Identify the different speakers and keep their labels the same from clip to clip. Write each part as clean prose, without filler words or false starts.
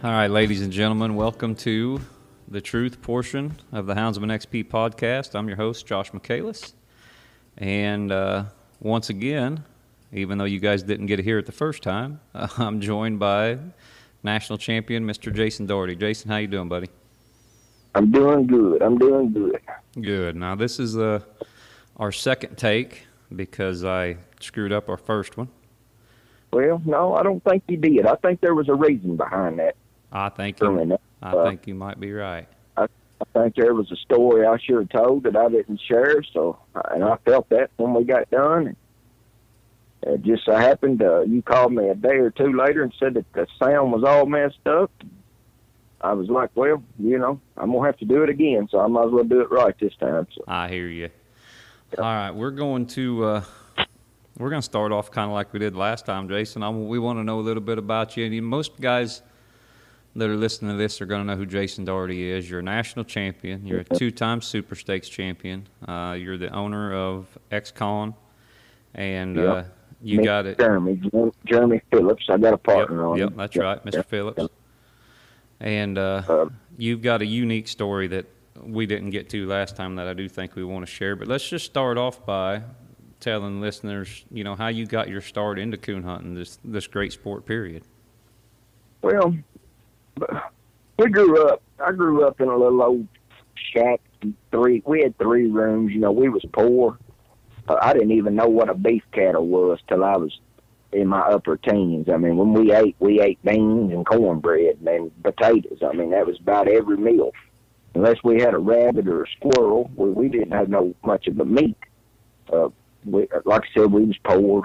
Speaker 1: All right, ladies and gentlemen, welcome to the truth portion of the Houndsman XP podcast. I'm your host, Josh Michaelis. And once again, even though you guys didn't get to hear it the first time, I'm joined by national champion, Mr. Jason Daugherty. Jason, how you doing, buddy?
Speaker 2: I'm doing good.
Speaker 1: Good. Now, this is our second take because I screwed up our first one.
Speaker 2: Well, no, I don't think you did. I think there was a reason behind that.
Speaker 1: I think you might be right.
Speaker 2: I think there was a story I should have told that I didn't share. And I felt that when we got done. It just so happened you called me a day or two later and said that the sound was all messed up. I was like, well, I'm gonna have to do it again, so I might as well do it right this time. So.
Speaker 1: I hear you. All right, we're going to start off kind of like we did last time, Jason. We want to know a little bit about you. And most guys that are listening to this are going to know who Jason Daugherty is. You're a national champion. You're a two-time Super Stakes champion. You're the owner of X-Con, and you got it.
Speaker 2: Jeremy Phillips. I got a partner on.
Speaker 1: Yep, that's right, Mr. Phillips. And you've got a unique story that we didn't get to last time that I do think we want to share. But let's just start off by telling listeners, how you got your start into coon hunting, this great sport, period.
Speaker 2: Well, I grew up in a little old shack. We had 3 rooms. We was poor. I didn't even know what a beef cattle was till I was in my upper teens. I mean, when we ate beans and cornbread and potatoes. I mean, that was about every meal. Unless we had a rabbit or a squirrel, we didn't have no much of the meat. Like I said, we was poor.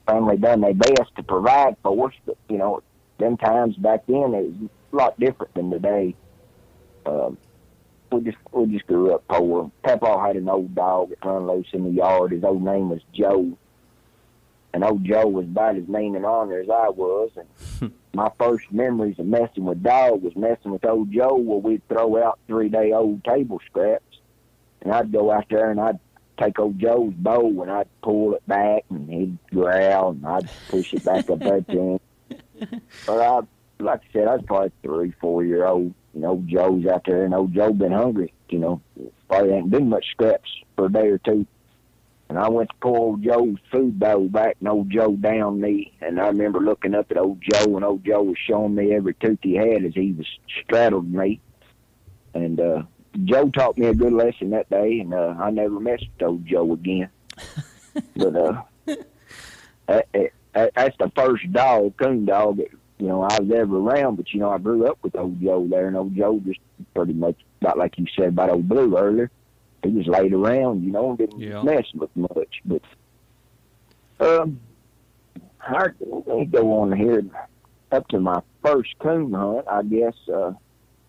Speaker 2: Family done their best to provide for us, but them times back then it was a lot different than today. We just grew up poor. Papa had an old dog that run loose in the yard. His old name was Joe, and old Joe was about as mean and honor as I was. And my first memories of messing with dog was messing with old Joe, where we'd throw out 3-day-old table scraps, and I'd go out there and I'd take old Joe's bow and I'd pull it back and he'd growl and I'd push it back up there to him. But like I said, I was probably 3-4 year old. Old Joe's out there and old Joe been hungry. Probably ain't been much scraps for a day or two. And I went to pull old Joe's food bowl back and old Joe downed me. And I remember looking up at old Joe and old Joe was showing me every tooth he had as he was straddled me. And Joe taught me a good lesson that day, and I never messed with old Joe again. But that's the first coon dog that, I was ever around. But, I grew up with old Joe there, and old Joe just pretty much, about like you said about old Blue earlier, he just laid around, and didn't mess with much. But let me go on here up to my first coon hunt. I guess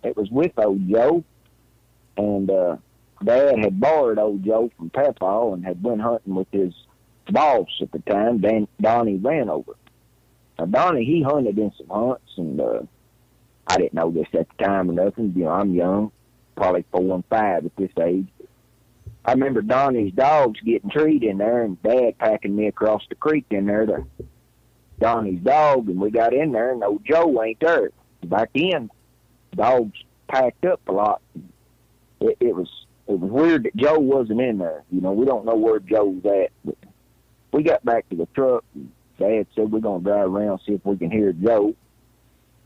Speaker 2: it was with old Joe. And Dad had borrowed old Joe from Papa and had went hunting with his boss at the time, Donnie Vanover. Now, Donnie, he hunted in some hunts, and I didn't know this at the time or nothing. I'm young, probably 4 and 5 at this age. I remember Donnie's dogs getting treed in there, and Dad packing me across the creek in there to Donnie's dog, and we got in there, and old Joe ain't there. Back then, dogs packed up a lot. It was weird that Joe wasn't in there. We don't know where Joe's at. But we got back to the truck, and Dad said we're going to drive around, see if we can hear Joe.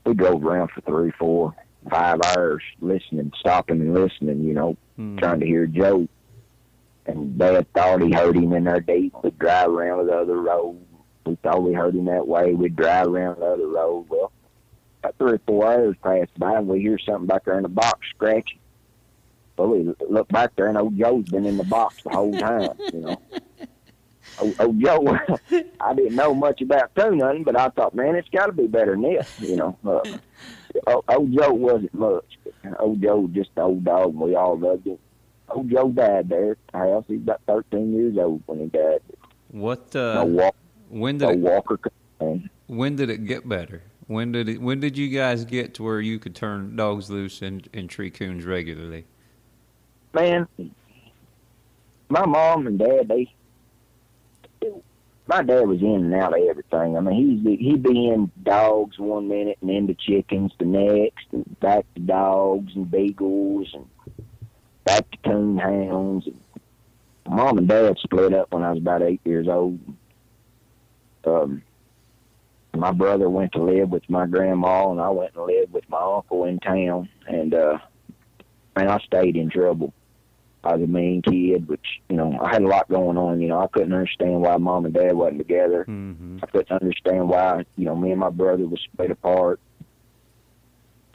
Speaker 2: We drove around for 3, 4, 5 hours listening, stopping and listening, trying to hear Joe. And Dad thought he heard him in there deep. We'd drive around the other road. We thought we heard him that way. We'd drive around the other road. Well, about 3 or 4 hours passed by, and we hear something back there in the box scratching. Well, we look back there, and old Joe's been in the box the whole time, Old Joe, I didn't know much about coon hunting, but I thought, man, it's got to be better than this, Old Joe wasn't much. But old Joe was just an old dog, and we all loved him. Old Joe died there at the house. He was about 13 years old when he died.
Speaker 1: When did it get better? When did you guys get to where you could turn dogs loose and tree coons regularly?
Speaker 2: Man, my mom and dad, my dad was in and out of everything. I mean, he'd be in dogs one minute and into chickens the next, and back to dogs and beagles and back to coonhounds. Mom and Dad split up when I was about 8 years old. My brother went to live with my grandma, and I went and lived with my uncle in town. And man, I stayed in trouble. I was a mean kid, which, you know, I had a lot going on. You know, I couldn't understand why Mom and Dad wasn't together.
Speaker 1: Mm-hmm.
Speaker 2: I couldn't understand why, you know, me and my brother was split apart.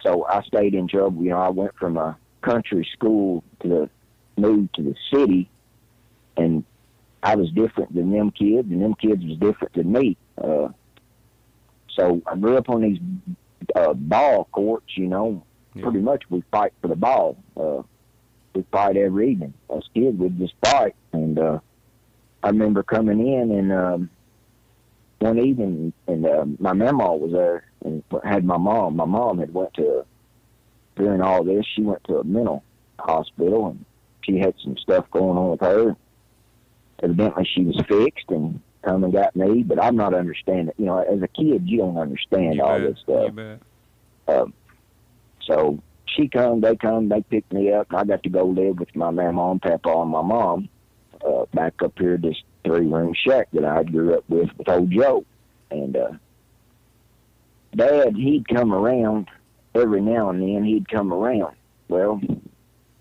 Speaker 2: So I stayed in trouble. You know, I went from a country school moved to the city, and I was different than them kids, and them kids was different than me. So I grew up on these ball courts, you know. Yeah. Pretty much we fight for the ball. We fight every evening. As kids, we'd just fight. And I remember coming in, and one evening, and my mama was there and had my mom. My mom had during all this, she went to a mental hospital, and she had some stuff going on with her. Evidently, she was fixed and come and got me, but I'm not understanding. You know, as a kid, you don't understand all this stuff. So they picked me up, and I got to go live with my mama and papa and my mom back up here, this 3-room shack that I grew up with old Joe. And Dad, he'd come around every now and then. He'd come around. Well,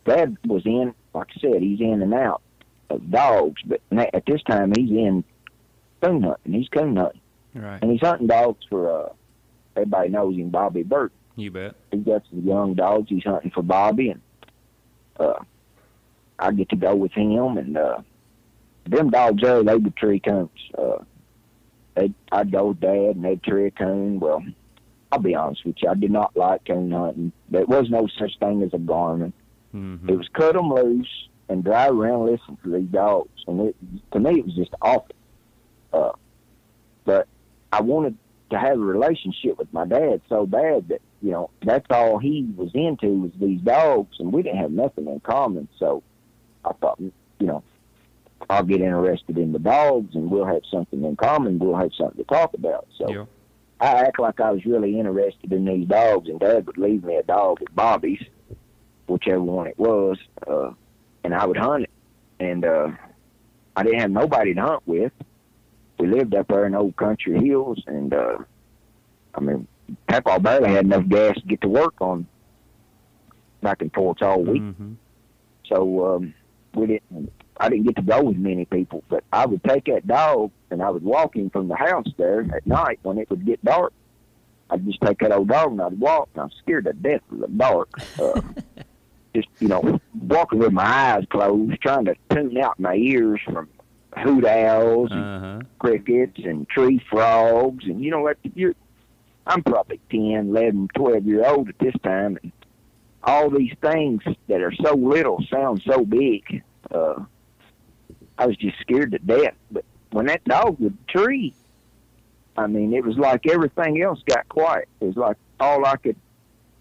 Speaker 2: Dad was in, like I said, he's in and out of dogs, but at this time he's in coon hunting. He's coon hunting.
Speaker 1: Right.
Speaker 2: And he's hunting dogs for, everybody knows him, Bobby Burton.
Speaker 1: You bet.
Speaker 2: He's got some young dogs. He's hunting for Bobby, and I get to go with him. And them dogs there, they would tree coons. I'd go with Dad, and they'd tree a coon. Well, I'll be honest with you, I did not like coon hunting. There was no such thing as a garment.
Speaker 1: Mm-hmm.
Speaker 2: It was cut them loose and drive around and listen to these dogs. And to me, it was just awful. But I wanted to have a relationship with my dad so bad that, you know, that's all he was into was these dogs, and we didn't have nothing in common. So I thought, you know, I'll get interested in the dogs, and we'll have something in common. We'll have something to talk about. So yeah. I act like I was really interested in these dogs, and Dad would leave me a dog at Bobby's, whichever one it was, and I would hunt it. And I didn't have nobody to hunt with. We lived up there in Old Country Hills, and I mean, Papa barely had enough gas to get to work on back and forth all week. Mm-hmm. So I didn't get to go with many people, but I would take that dog, and I was walking from the house there at night when it would get dark. I'd just take that old dog and I'd walk, and I was scared to death of the dark. Just, you know, walking with my eyes closed, trying to tune out my ears from hoot owls and crickets and tree frogs. And, you know what, I'm probably 10, 11, 12-year-old at this time, and all these things that are so little sound so big. I was just scared to death. But when that dog would tree, I mean, it was like everything else got quiet. It was like all I could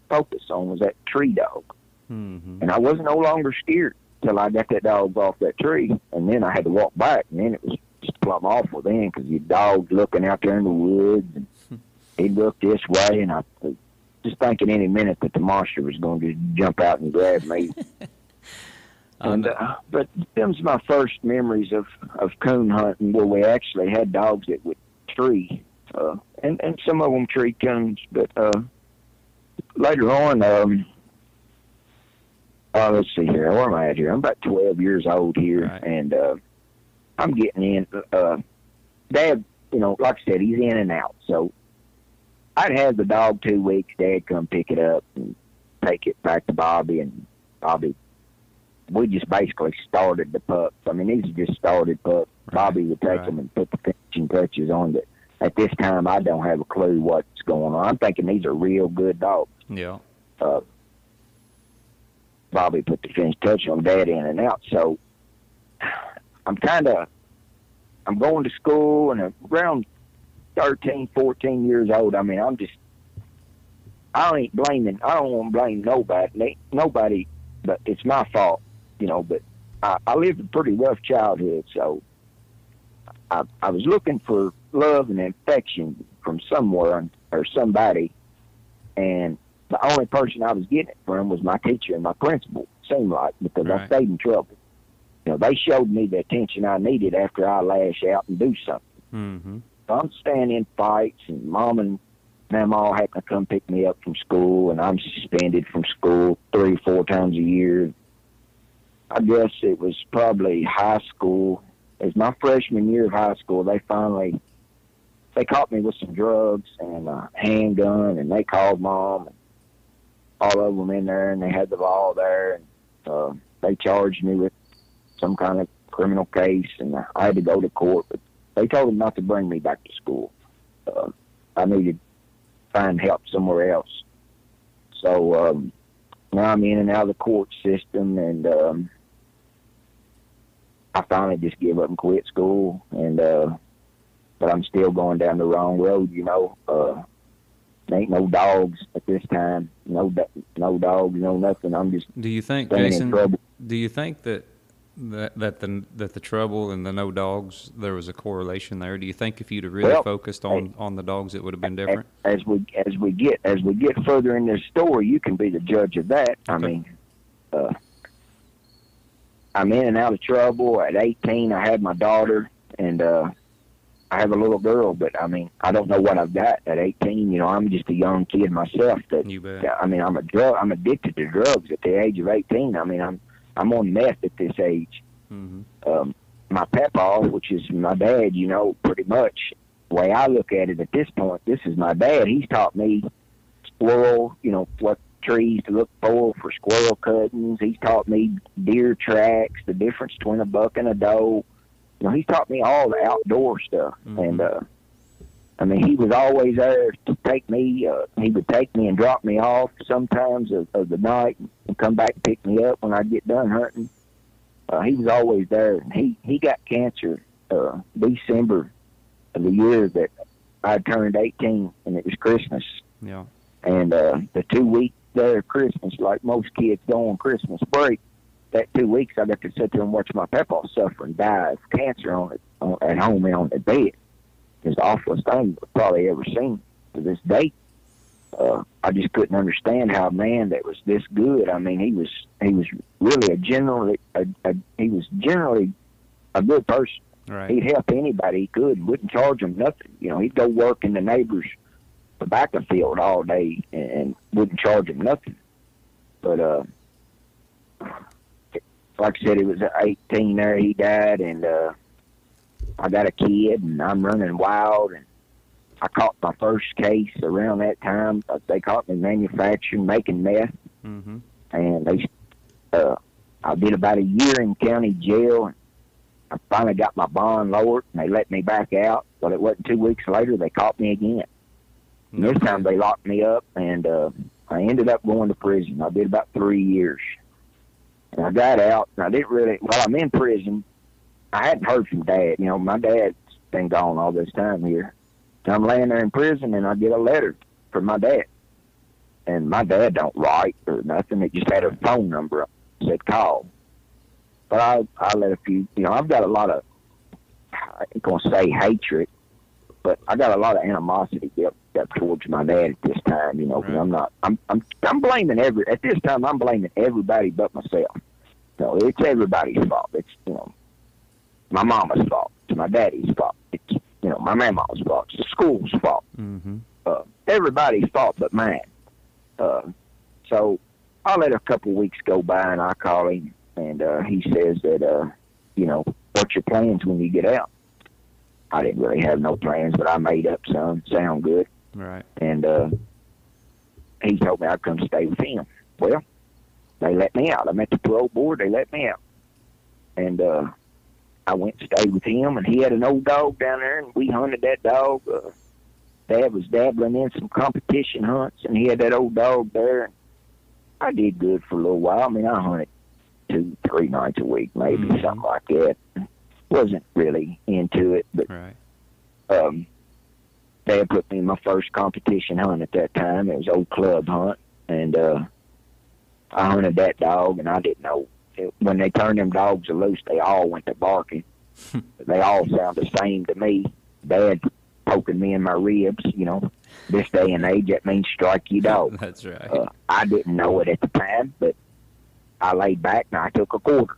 Speaker 2: focus on was that tree dog. Mm-hmm. And I wasn't no longer scared till I got that dog off that tree. And then I had to walk back, and then it was just plumb awful then, because your dog's looking out there in the woods, and he'd look this way, and I was just thinking any minute that the monster was going to jump out and grab me. And but them's my first memories of coon hunting, where we actually had dogs that would tree, and some of them tree coons. But later on, let's see here, where am I at here? I'm about 12 years old here, right. And I'm getting in. Dad, you know, like I said, he's in and out, so I'd have the dog 2 weeks. Dad come pick it up and take it back to Bobby, and Bobby. We just basically started the pups. I mean, these are just started pups. Right. Bobby would take them and put the finishing touches on. But at this time, I don't have a clue what's going on. I'm thinking these are real good dogs.
Speaker 1: Yeah.
Speaker 2: Bobby put the finish touch on Dad in and out. So I'm going to school, and around 13, 14 years old, I mean, I don't want to blame nobody, but it's my fault. You know, but I lived a pretty rough childhood, so I was looking for love and affection from somewhere or somebody, and the only person I was getting it from was my teacher and my principal, seemed like, because I stayed in trouble. You know, they showed me the attention I needed after I lash out and do something.
Speaker 1: Mm-hmm.
Speaker 2: So I'm staying in fights, and Mom and Mama happen to come pick me up from school, and I'm suspended from school 3 or 4 times a year. I guess it was probably high school. It was my freshman year of high school. They caught me with some drugs and a handgun, and they called Mom, and all of them in there, and they had the law there, and they charged me with some kind of criminal case, and I had to go to court, but they told them not to bring me back to school. I needed to find help somewhere else. So now I'm in and out of the court system, and I finally just give up and quit school, and but I'm still going down the wrong road, you know. There ain't no dogs at this time. No dogs, no nothing. I'm just.
Speaker 1: Do you think, Jason? Do you think that the trouble and the no dogs, there was a correlation there? Do you think if you'd have really focused on the dogs, it would have been different?
Speaker 2: As we get further in this story, you can be the judge of that. Okay. I mean, I'm in and out of trouble. At 18, I had my daughter, and I have a little girl, but I mean, I don't know what I've got at 18. You know, I'm just a young kid myself.
Speaker 1: You bet.
Speaker 2: I mean, I'm addicted to drugs at the age of 18. I mean, I'm on meth at this age.
Speaker 1: Mm-hmm.
Speaker 2: My papa, which is my dad, you know, pretty much the way I look at it at this point, this is my dad. He's taught me squirrel, you know, what trees to look for squirrel cuttings. He's taught me deer tracks, the difference between a buck and a doe. You know, he's taught me all the outdoor stuff. Mm-hmm. And, I mean, he was always there to take me. He would take me and drop me off sometimes of the night and come back and pick me up when I get done hunting. He was always there. And he got cancer December of the year that I turned 18, and it was Christmas.
Speaker 1: Yeah. And
Speaker 2: the 2 weeks there of Christmas, like most kids go on Christmas break, that 2 weeks I got to sit there and watch my papa suffer and die of cancer at home and on the bed. It's the awfulest thing I've probably ever seen to this day. I just couldn't understand how a man that was this good. I mean, he was really he was generally a good person.
Speaker 1: Right.
Speaker 2: He'd help anybody he could and wouldn't charge them nothing. You know, he'd go work in the neighbor's tobacco field all day and wouldn't charge them nothing. But like I said, it was at 18 there he died, and I got a kid, and I'm running wild, and I caught my first case around that time. They caught me manufacturing, making meth,
Speaker 1: mm-hmm.
Speaker 2: and I did about a year in county jail, and I finally got my bond lowered, and they let me back out. But it wasn't 2 weeks later, they caught me again. And this time they locked me up, and I ended up going to prison. I did about 3 years. And I got out, and I didn't really, while I'm in prison, I hadn't heard from Dad. You know, my dad's been gone all this time here. So I'm laying there in prison, and I get a letter from my dad. And my dad don't write or nothing. It just had a phone number up. It said call. But I let a few, you know, I've got a lot of, I ain't going to say hatred, but I got a lot of animosity built up towards my dad at this time, you know, because I'm blaming at this time, I'm blaming everybody but myself. So it's everybody's fault. It's, you know, my mama's fault. It's my daddy's fault. It's, you know, my mama's fault. It's the school's fault.
Speaker 1: Mm-hmm.
Speaker 2: Everybody's fault but mine. So I let a couple weeks go by, and I call him, and he says that, you know, what's your plans when you get out? I didn't really have no plans, but I made up some. Sound good.
Speaker 1: Right.
Speaker 2: And he told me I'd come stay with him. Well, they let me out. I'm at the parole board. They let me out. And I went and stayed with him, and he had an old dog down there, and we hunted that dog. Dad was dabbling in some competition hunts, and he had that old dog there. And I did good for a little while. I mean, I hunted 2-3 nights a week, maybe,
Speaker 1: mm-hmm.
Speaker 2: something like that. Wasn't really into it, but Dad put me in my first competition hunt at that time. It was old club hunt, and I hunted that dog, and I didn't know. When they turned them dogs loose, they all went to barking. They all sound the same to me. Dad poking me in my ribs, you know. This day and age, that means strike your dog.
Speaker 1: That's right.
Speaker 2: I didn't know it at the time, but I laid back and I took a quarter.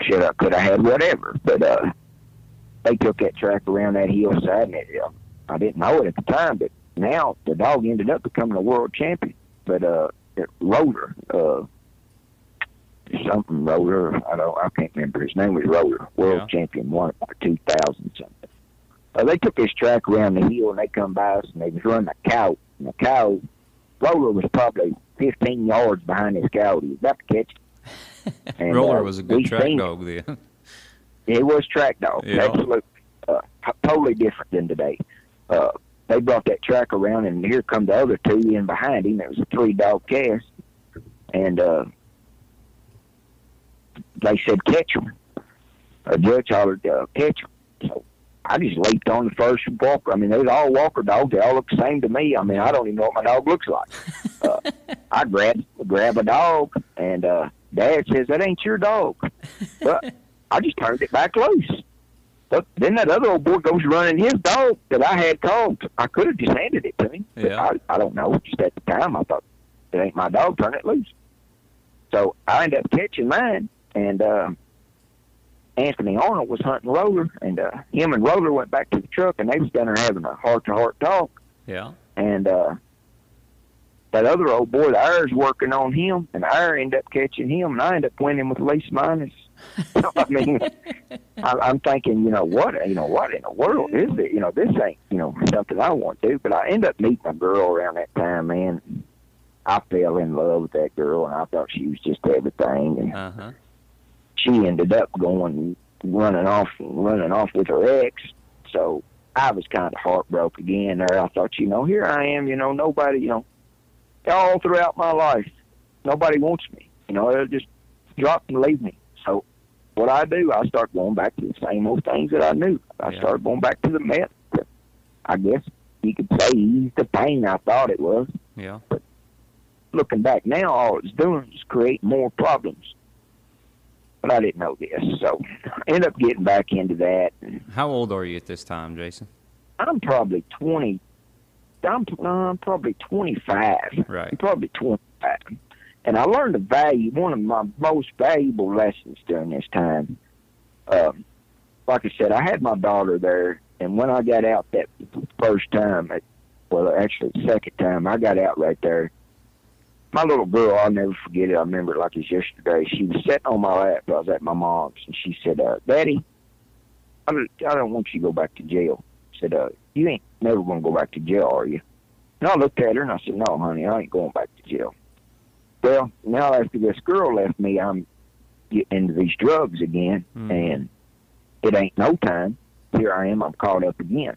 Speaker 2: Could have had whatever, but they took that track around that hillside, and I didn't know it at the time, but now the dog ended up becoming a world champion. But Roller, something Roller, I can't remember. His name was Roller, world champion, won it by 2000 something. They took this track around the hill, and they come by us, and they was running a cow. And the cow, Roller was probably 15 yards behind his cow. He was about to catch it. And,
Speaker 1: Roller was a good track dog then.
Speaker 2: It was track dog.
Speaker 1: Yeah.
Speaker 2: Absolutely. Totally different than today. They brought that track around, and here come the other two in behind him. It was a 3-dog cast. And they said, catch them. A judge hollered, catch them. So I just leaped on the first walker. I mean, they was all walker dogs. They all look the same to me. I mean, I don't even know what my dog looks like. I grab a dog, and Dad says, that ain't your dog. But I just turned it back loose. But then that other old boy goes running his dog that I had called. I could have just handed it to him.
Speaker 1: Yeah.
Speaker 2: But I don't know. Just at the time, I thought, it ain't my dog, turn it loose. So I ended up catching mine, and Anthony Arnold was hunting Roller, and him and Roller went back to the truck, and they was down there having a heart-to-heart talk.
Speaker 1: Yeah.
Speaker 2: And that other old boy, the Irish, working on him, and the Irish ended up catching him, and I ended up winning with least minus. I mean, I'm thinking, what in the world is it? This ain't, something I want to do. But I ended up meeting a girl around that time, man. I fell in love with that girl, and I thought she was just everything. And she ended up running off with her ex. So I was kind of heartbroken again there. I thought, here I am, nobody, all throughout my life, nobody wants me. They'll just drop and leave me. So what I do, I start going back to the same old things that I knew. I started going back to the meth. I guess you could say ease the pain I thought it was.
Speaker 1: Yeah.
Speaker 2: But looking back now, all it's doing is create more problems. But I didn't know this, so I ended up getting back into that.
Speaker 1: How old are you at this time, Jason?
Speaker 2: I'm probably 20. I'm probably 25.
Speaker 1: Right.
Speaker 2: I'm probably 25. And I learned a value, one of my most valuable lessons during this time. Like I said, I had my daughter there, and when I got out that first time, actually the second time, I got out right there. My little girl, I'll never forget it. I remember it like it was yesterday. She was sitting on my lap. I was at my mom's, and she said, Daddy, I don't want you to go back to jail. I said, you ain't never going to go back to jail, are you? And I looked at her, and I said, no, honey, I ain't going back to jail. Well, now after this girl left me, I'm getting into these drugs again, and it ain't no time. Here I am, I'm caught up again.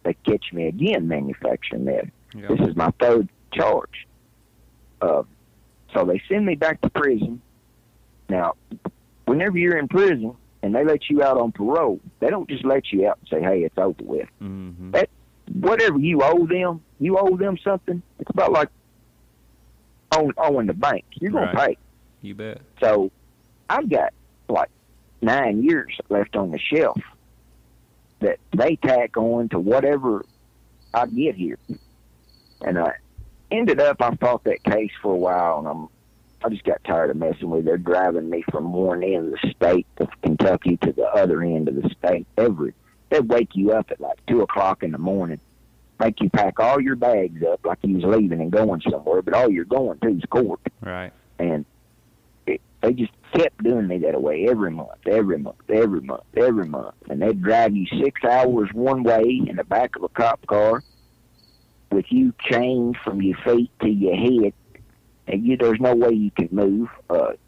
Speaker 2: They catch me again manufacturing meth.
Speaker 1: Yeah.
Speaker 2: This is my third charge. So they send me back to prison. Now, whenever you're in prison and they let you out on parole, they don't just let you out and say, hey, it's over with.
Speaker 1: Mm-hmm.
Speaker 2: That, whatever you owe them something. It's about like owing the bank. You're going to pay.
Speaker 1: You bet.
Speaker 2: So I've got like 9 years left on the shelf that they tack on to whatever I get here. And I ended up, I fought that case for a while, and I just got tired of messing with it. They're driving me from one end of the state of Kentucky to the other end of the state. They'd wake you up at like 2 o'clock in the morning, make you pack all your bags up like you was leaving and going somewhere, but all you're going to is court.
Speaker 1: Right.
Speaker 2: And they just kept doing me that way every month. And they'd drive you 6 hours one way in the back of a cop car with you chained from your feet to your head. And there's no way you can move.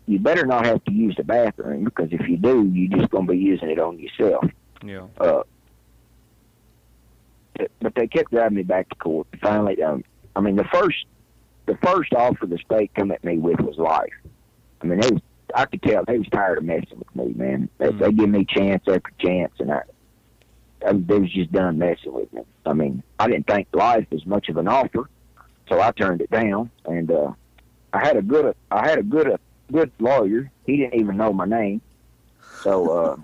Speaker 2: You better not have to use the bathroom, because if you do, you're just going to be using it on yourself.
Speaker 1: Yeah.
Speaker 2: But they kept driving me back to court. Finally, the first offer the state come at me with was life. I mean, I could tell they was tired of messing with me, man. They give me chance after chance, and they was just done messing with me. I mean, I didn't think life was much of an offer, so I turned it down. And I had a good lawyer. He didn't even know my name. So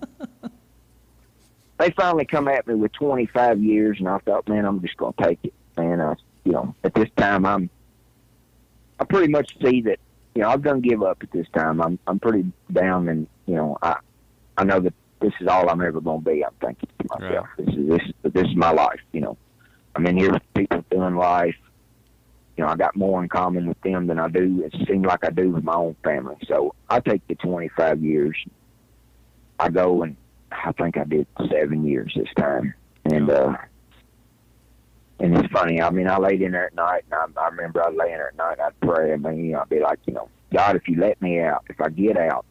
Speaker 2: they finally come at me with 25 years, and I thought, man, I'm just going to take it. And, at this time, I pretty much see that, I'm going to give up at this time. I'm pretty down, and, I know that this is all I'm ever going to be. I'm thinking to myself, right. This is my life, I'm in here with people doing life. I got more in common with them than I do. It seems like I do with my own family. So I take the 25 years. I go, and I think I did 7 years this time. And it's funny. I mean, I laid in there at night, and I remember I'd lay in there at night, and I'd pray. I mean, I'd be like, God, if you let me out, if I get out,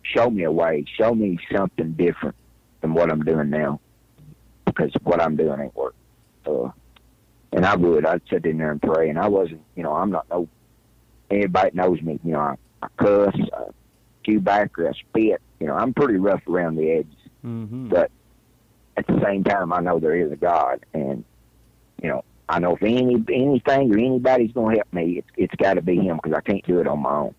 Speaker 2: show me a way. Show me something different than what I'm doing now, because what I'm doing ain't working. And I'd sit in there and pray, and I wasn't, I'm not anybody knows me, I cuss, I chew back, or I spit, I'm pretty rough around the edges.
Speaker 1: Mm-hmm.
Speaker 2: But at the same time, I know there is a God, and, I know if anything or anybody's going to help me, it's got to be Him, because I can't do it on my own.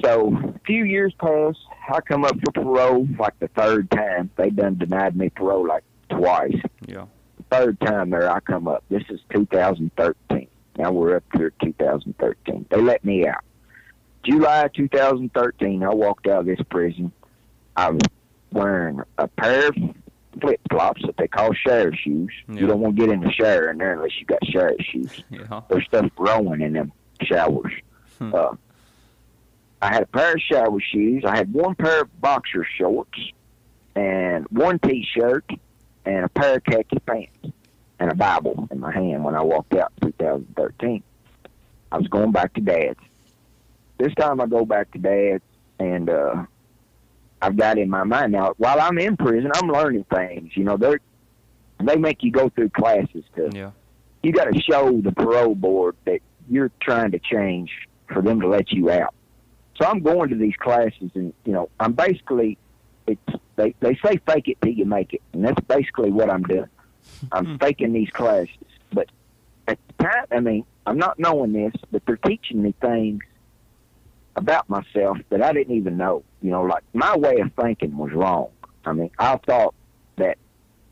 Speaker 2: So a few years pass, I come up for parole like the third time. They done denied me parole like twice.
Speaker 1: Yeah.
Speaker 2: Third time there I come up. This is 2013. Now we're up to 2013. They let me out. July 2013, I walked out of this prison. I was wearing a pair of flip-flops that they call shower shoes.
Speaker 1: Yeah.
Speaker 2: You don't want to get in the shower in there unless you got shower shoes.
Speaker 1: Yeah.
Speaker 2: There's stuff growing in them showers. I had a pair of shower shoes. I had one pair of boxer shorts and one T-shirt and a pair of khaki pants and a Bible in my hand when I walked out in 2013. I was going back to Dad's. This time I go back to Dad's, and I've got in my mind now, while I'm in prison, I'm learning things. They make you go through classes you got to show the parole board that you're trying to change for them to let you out. So I'm going to these classes, and, I'm basically, they say fake it till you make it, and that's basically what I'm doing. I'm faking these classes. But at the time, I mean, I'm not knowing this, but they're teaching me things about myself that I didn't even know. Like my way of thinking was wrong. I mean, I thought that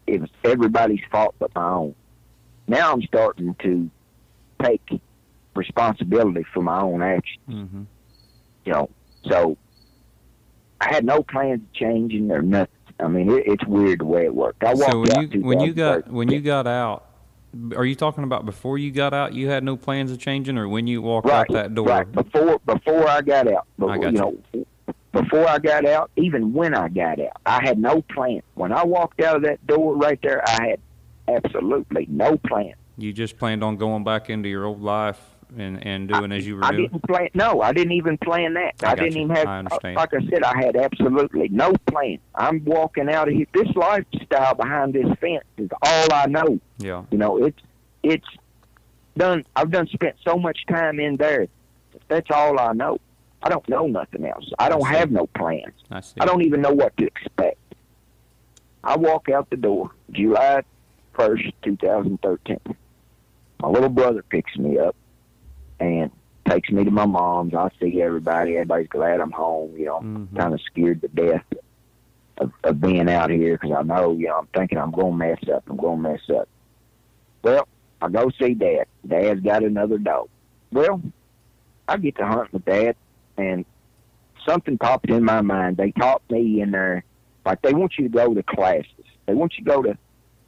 Speaker 2: it was everybody's fault but my own. Now I'm starting to take responsibility for my own actions.
Speaker 1: Mm-hmm.
Speaker 2: So I had no plans of changing or nothing. I mean, it's weird the way it worked. I walked out
Speaker 1: when you got out, are you talking about before you got out? You had no plans of changing, or when you walked out that door?
Speaker 2: Right. Before I got out.
Speaker 1: I got you.
Speaker 2: Before I got out, even when I got out, I had no plan. When I walked out of that door right there, I had absolutely no plan.
Speaker 1: You just planned on going back into your old life and doing as you were doing?
Speaker 2: I didn't even plan that. I didn't even have,
Speaker 1: I understand.
Speaker 2: like I said, I had absolutely no plan. I'm walking out of here. This lifestyle behind this fence is all I know.
Speaker 1: Yeah.
Speaker 2: It's done. I've spent so much time in there. That's all I know. I don't know nothing else. I don't have no plans. I don't even know what to expect. I walk out the door, July 1st, 2013. My little brother picks me up and takes me to my mom's. I see everybody. Everybody's glad I'm home. I'm kind of scared to death of being out here because I know, I'm thinking I'm going to mess up. Well, I go see Dad. Dad's got another dog. Well, I get to hunt with Dad, and something popped in my mind. They taught me in there, like they want you to go to classes. They want you to go to,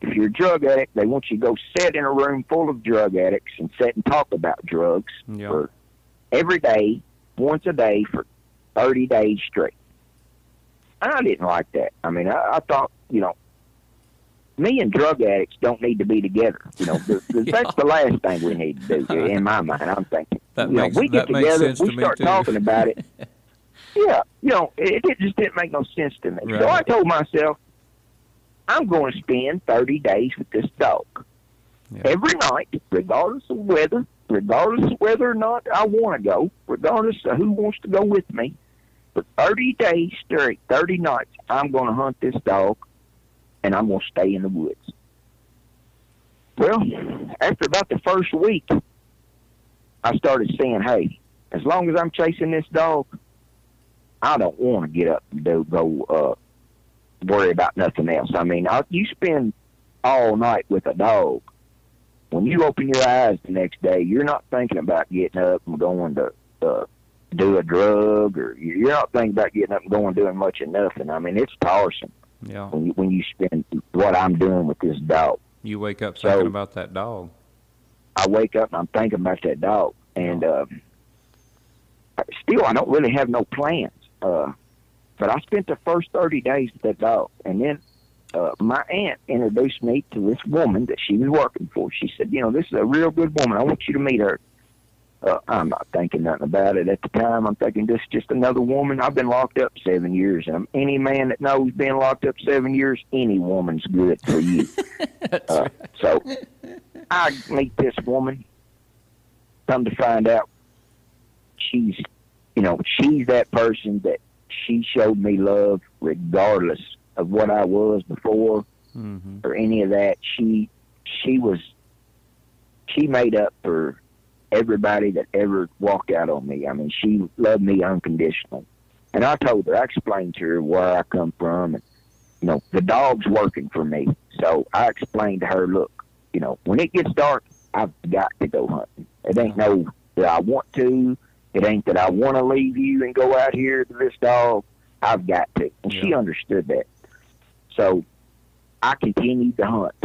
Speaker 2: if you're a drug addict, they want you to go sit in a room full of drug addicts and sit and talk about drugs for every day, once a day for 30 days straight. And I didn't like that. I mean, I thought, me and drug addicts don't need to be together. That's the last thing we need to do in my mind. I'm thinking, we get together, we start talking about it. Yeah, it just didn't make no sense to me. Right. So I told myself, I'm going to spend 30 days with this dog. Yeah. Every night, regardless of whether or not I want to go, regardless of who wants to go with me, for 30 days straight, 30 nights, I'm going to hunt this dog, and I'm going to stay in the woods. Well, after about the first week, I started saying, hey, as long as I'm chasing this dog, I don't want to get up and go worry about nothing else. I mean, you spend all night with a dog. When you open your eyes the next day, you're not thinking about getting up and going to do a drug, or you're not thinking about getting up and going doing much of nothing. I mean, it's tiresome.
Speaker 1: Yeah.
Speaker 2: When you spend what I'm doing with this dog.
Speaker 1: You wake up thinking about that dog.
Speaker 2: I wake up and I'm thinking about that dog, and still I don't really have no plans. But I spent the first 30 days with that dog, and then my aunt introduced me to this woman that she was working for. She said, this is a real good woman. I want you to meet her. I'm not thinking nothing about it at the time. I'm thinking this is just another woman. I've been locked up 7 years, and any man that knows being locked up 7 years, any woman's good for you.
Speaker 1: Right.
Speaker 2: So I meet this woman. Come to find out, she's that person that she showed me love regardless of what I was before or any of that. She made up for everybody that ever walked out on me. I mean, she loved me unconditionally. And I told her, I explained to her where I come from, and, the dog's working for me. So I explained to her, look, when it gets dark, I've got to go hunting. It ain't no that I want to. It ain't that I want to leave you and go out here to this dog. I've got to. And she understood that. So I continued to hunt.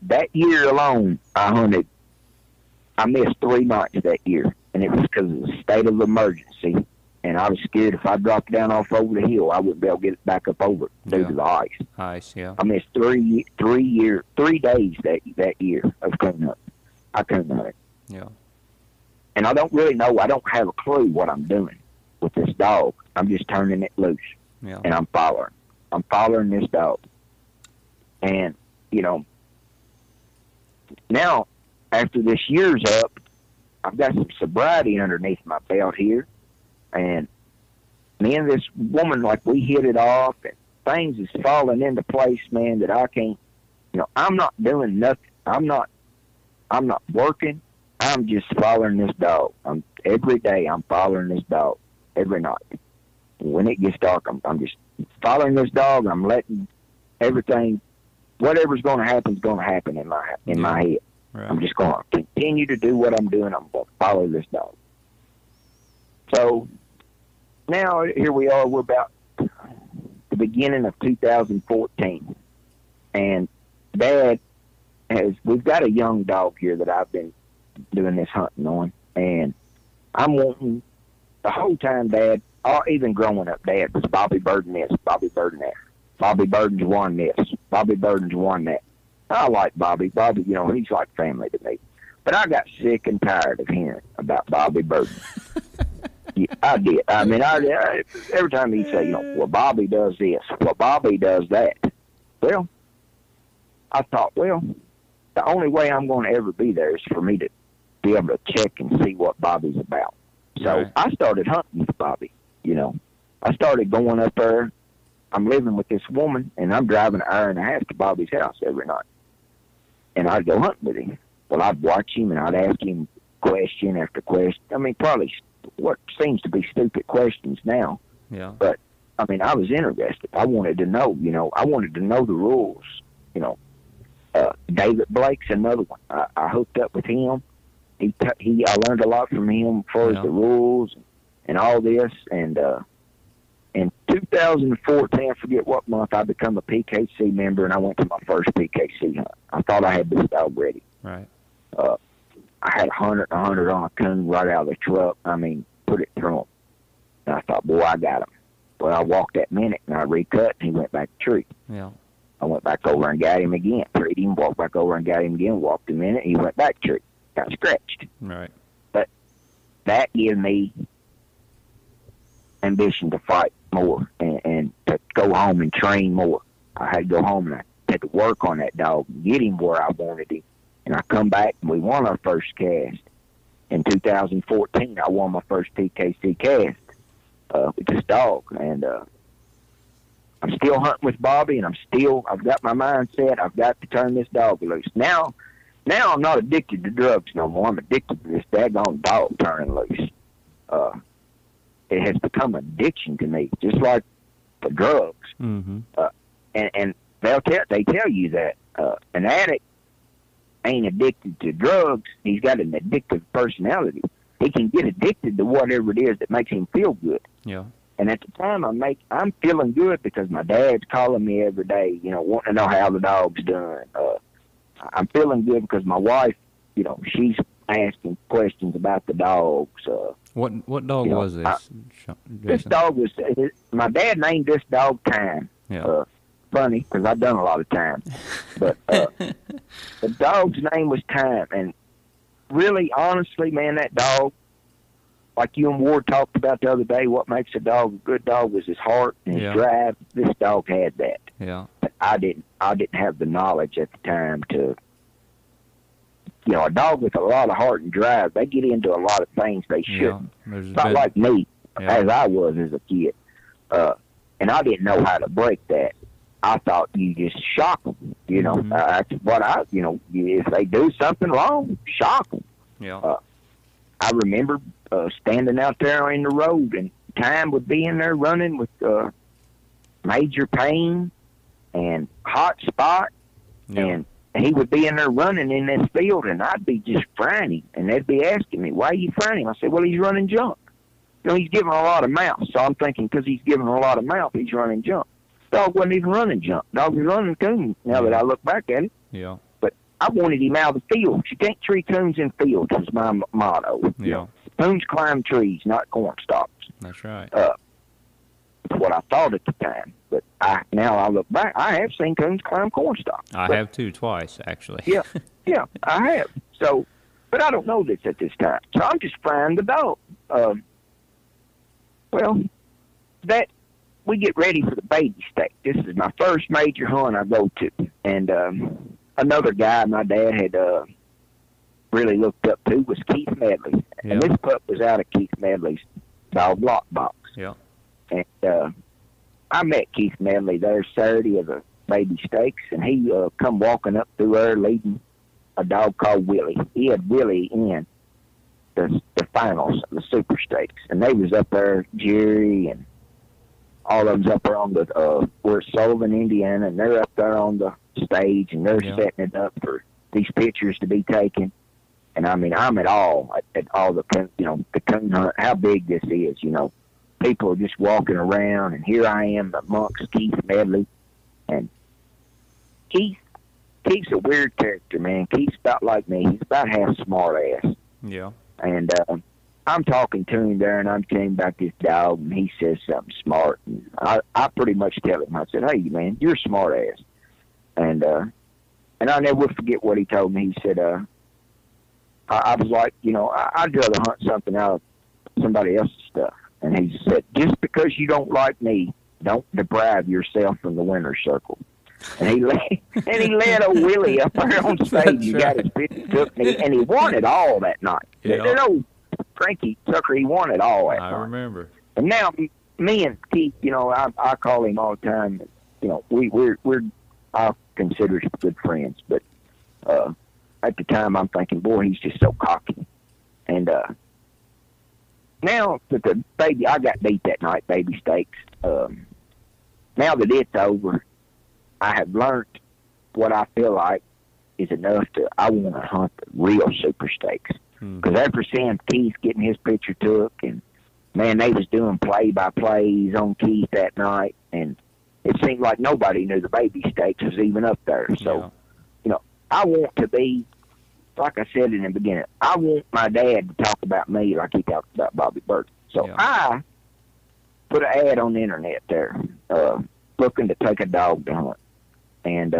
Speaker 2: That year alone, I missed 3 nights that year, and it was because of the state of emergency. And I was scared if I dropped down off over the hill, I wouldn't be able to get back up over it due to the ice.
Speaker 1: Ice, yeah.
Speaker 2: I missed 3 days that year of coon hunting. I couldn't hunt it.
Speaker 1: Yeah.
Speaker 2: And I don't really know. I don't have a clue what I'm doing with this dog. I'm just turning it loose, and I'm following. I'm following this dog. And, now, after this year's up, I've got some sobriety underneath my belt here. And me and this woman, we hit it off, and things is falling into place, man, that I can't, I'm not doing nothing. I'm not working. I'm just following this dog. Every day I'm following this dog, every night. When it gets dark, I'm just following this dog. I'm letting everything, whatever's going to happen is going to happen in my head.
Speaker 1: Right.
Speaker 2: I'm just going to continue to do what I'm doing. I'm going to follow this dog. So now here we are. We're about the beginning of 2014, and we've got a young dog here that I've been doing this hunting on, and I'm wanting the whole time, Dad, or even growing up, Dad was Bobby Burden this, Bobby Burden that. Bobby Burden's won this. Bobby Burden's won that. I like Bobby. Bobby, he's like family to me. But I got sick and tired of hearing about Bobby Burden. Yeah, I did. I mean, every time he'd say, well, Bobby does this. Well, Bobby does that. Well, I thought, the only way I'm going to ever be there is for me to be able to check and see what Bobby's about. So I started hunting with Bobby. I started going up there. I'm living with this woman, and I'm driving an hour and a half to Bobby's house every night. And I'd go hunting with him. Well, I'd watch him, and I'd ask him question after question. I mean, probably what seems to be stupid questions now.
Speaker 1: Yeah.
Speaker 2: But, I mean, I was interested. I wanted to know, I wanted to know the rules. David Blake's another one. I hooked up with him. I learned a lot from him as far as the rules and all this. And in 2014, I forget what month, I become a PKC member, and I went to my first PKC hunt. I thought I had this dog ready.
Speaker 1: Right.
Speaker 2: I had a 100 on a coon right out of the truck. I mean, put it through him. And I thought, boy, I got him. Well, I walked that minute, and I recut, and he went back to tree.
Speaker 1: Yeah.
Speaker 2: I went back over and got him again. Treated him, walked back over and got him again, walked a minute, and he went back to tree. Got scratched.
Speaker 1: Right.
Speaker 2: But that gave me ambition to fight more and to go home and train more. I had to go home and I had to work on that dog and get him where I wanted him. And I come back and we won our first cast. In 2014, I won my first PKC cast with this dog. And I'm still hunting with Bobby, and I've got my mind set. I've got to turn this dog loose. Now I'm not addicted to drugs no more. I'm addicted to this daggone dog turning loose. it has become an addiction to me, just like the drugs.
Speaker 1: Mm-hmm.
Speaker 2: And they tell you that an addict ain't addicted to drugs. He's got an addictive personality. He can get addicted to whatever it is that makes him feel good.
Speaker 1: Yeah.
Speaker 2: And at the time, I'm feeling good because my dad's calling me every day, wanting to know how the dog's doing. I'm feeling good because my wife, she's asking questions about the dogs.
Speaker 1: What dog was this, Jason?
Speaker 2: This dog was, my dad named this dog Time.
Speaker 1: Yeah.
Speaker 2: Funny, because I've done a lot of time. But the dog's name was Time. And really, honestly, man, that dog, like you and Ward talked about the other day, what makes a dog a good dog was his heart and his drive. This dog had that.
Speaker 1: Yeah.
Speaker 2: But I didn't have the knowledge at the time to, a dog with a lot of heart and drive, they get into a lot of things they shouldn't. Not like me, as I was as a kid. And I didn't know how to break that. I thought you just shock them,
Speaker 1: Mm-hmm.
Speaker 2: That's what if they do something wrong, shock them.
Speaker 1: Yeah.
Speaker 2: I remember standing out there in the road, and Time would be in there running with major pain and hot spot, and he would be in there running in this field, and I'd be just frying, and they'd be asking me, why are you frying? I said, well, he's running junk. He's giving a lot of mouth, so I'm thinking because he's giving a lot of mouth, he's running junk. Dog wasn't even running junk. Dog was running coon, now that I look back at it.
Speaker 1: Yeah.
Speaker 2: But I wanted him out of the field. You can't tree coons in fields is my motto.
Speaker 1: Yeah.
Speaker 2: Coons climb trees, not corn stalks.
Speaker 1: That's right.
Speaker 2: That's what I thought at the time. But now I look back, I have seen coons climb corn stalks.
Speaker 1: I have too, twice, actually.
Speaker 2: Yeah, I have. So, but I don't know this at this time. So I'm just frying the dog. We get ready for the baby steak. This is my first major hunt I go to. And another guy my dad had really looked up to was Keith Medley.
Speaker 1: Yeah.
Speaker 2: And this pup was out of Keith Medley's dog lockbox.
Speaker 1: Yeah.
Speaker 2: And I met Keith Medley there Saturday of the baby steaks, and he come walking up through there leading a dog called Willie. He had Willie in the finals, the super stakes. And they was up there, Jerry and all of them's up there on the, we're at Sullivan, Indiana, and they're up there on the stage, and they're setting it up for these pictures to be taken. And I mean, I'm at all the coon hunt, how big this is, People are just walking around, and here I am amongst Keith Medley. And Keith's a weird character, man. Keith's about like me. He's about half smart ass.
Speaker 1: Yeah.
Speaker 2: And I'm talking to him there, and I'm telling him about this dog, and he says something smart. And I pretty much tell him, I said, hey, man, you're a smart ass. And I'll never forget what he told me. He said, I was like, I'd rather hunt something out of somebody else's stuff. And he said, just because you don't like me, don't deprive yourself from the winner's circle. And he led old Willie up there on stage. He got his picture took, and he won it all that night.
Speaker 1: Yeah.
Speaker 2: That old cranky sucker, he won it all that night.
Speaker 1: I remember.
Speaker 2: And now, me and Keith, I call him all the time. We're I consider us good friends. But at the time, I'm thinking, boy, he's just so cocky. And now that the baby, I got beat that night, baby steaks. Now that it's over, I have learned what I feel like is enough I want to hunt the real super stakes. Because after seeing Keith getting his picture took, and man, they was doing play-by-plays on Keith that night, and it seemed like nobody knew the baby stakes was even up there. So, I want to be, like I said in the beginning, I want my dad to talk about me like he talked about Bobby Burton. So I put an ad on the internet there, looking to take a dog to hunt. And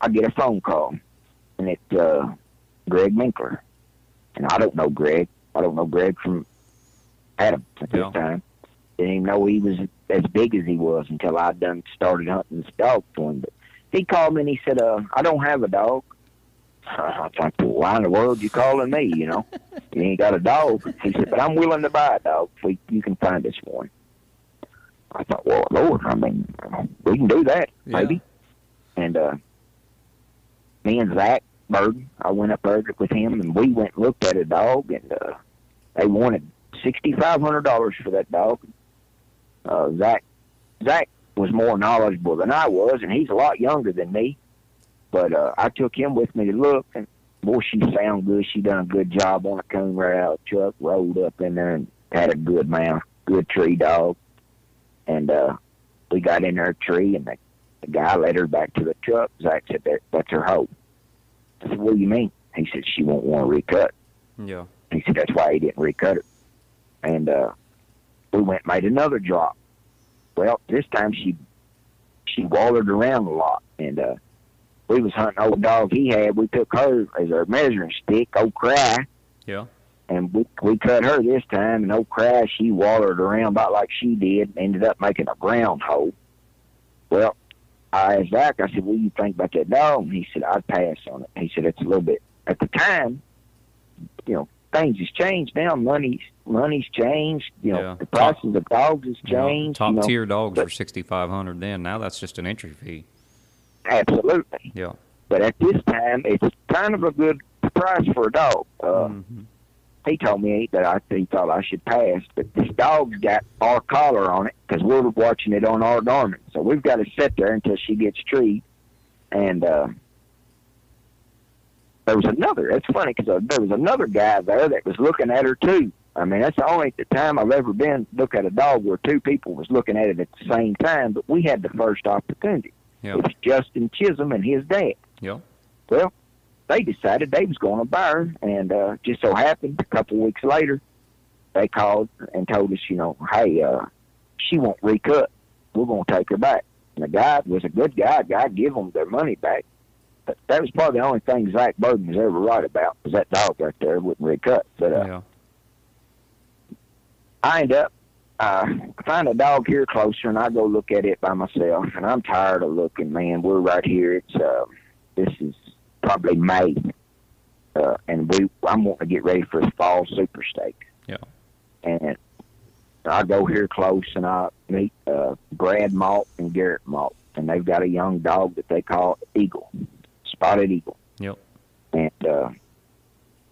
Speaker 2: I get a phone call, and it's Greg Minkler. And I don't know Greg. I don't know Greg from Adam at this time. Didn't even know he was as big as he was until I started hunting this dog for him. But he called me and he said, I don't have a dog. I thought, well, why in the world you calling me, You ain't got a dog. He said, but I'm willing to buy a dog if you can find us one. I thought, well, Lord, I mean, we can do that, maybe. And me and Zach Burden, I went up there with him, and we went and looked at a dog, and they wanted $6,500 for that dog. Zach was more knowledgeable than I was, and he's a lot younger than me. But I took him with me to look, and boy, she sound good. She done a good job on a coon right out of the truck, rolled up in there and had a good mount, good tree dog. And we got in her tree, and the guy led her back to the truck. Zach said, that's her hoe. I said, what do you mean? He said, she won't want to recut.
Speaker 1: Yeah.
Speaker 2: He said, that's why he didn't recut her. And we went and made another drop. Well, this time she wallered around a lot, and we was hunting old dog he had. We took her as our measuring stick, old Cry.
Speaker 1: Yeah.
Speaker 2: And we cut her this time, and old Cry, she wallered around about like she did, and ended up making a ground hole. Well, I asked Zach, I said, what do you think about that dog? And he said, I'd pass on it. He said, it's a little bit, at the time, things has changed now. Money's changed. The prices of dogs has changed.
Speaker 1: Top tier dogs were $6,500 then. Now that's just an entry fee.
Speaker 2: Absolutely.
Speaker 1: Yeah.
Speaker 2: But at this time, it's kind of a good price for a dog. He told me that he thought I should pass, but this dog's got our collar on it because we're watching it on our Garmin. So we've got to sit there until she gets treed. And there was another. It's funny because there was another guy there that was looking at her too. I mean, that's the only time I've ever been look at a dog where two people was looking at it at the same time. But we had the first opportunity.
Speaker 1: Yep.
Speaker 2: It was Justin Chisholm and his dad.
Speaker 1: Yeah.
Speaker 2: Well, they decided they was going to buy her, and just so happened a couple weeks later, they called and told us, hey, she won't recut. We're going to take her back. And the guy was a good guy. Guy give them their money back. But that was probably the only thing Zach Burden was ever right about, was that dog right there wouldn't recut. But I end up find a dog here closer, and I go look at it by myself. And I'm tired of looking, man. We're right here. This is probably May, and I'm wanting to get ready for the fall super stake.
Speaker 1: Yeah.
Speaker 2: And I go here close, and I meet Brad Malt and Garrett Malt, and they've got a young dog that they call Eagle, Spotted Eagle.
Speaker 1: Yep.
Speaker 2: And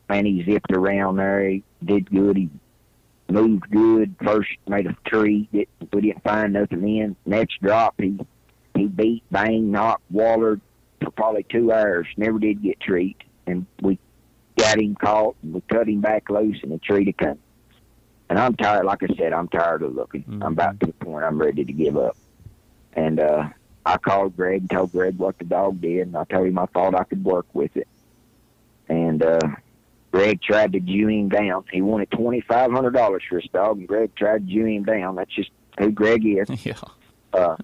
Speaker 2: man, he zipped around there. He did good. He moved good. First made a tree. We didn't find nothing in. Next drop, he beat, banged, knocked, wallered for probably 2 hours. Never did get treat. And we got him caught, and we cut him back loose, and the tree to come. And I'm tired. Like I said, I'm tired of looking.
Speaker 1: Mm-hmm.
Speaker 2: I'm about to the point I'm ready to give up. And I called Greg and told Greg what the dog did, and I told him I thought I could work with it. And Greg tried to Jew him down. He wanted $2,500 for his dog, and Greg tried to Jew him down. That's just who Greg is.
Speaker 1: Yeah.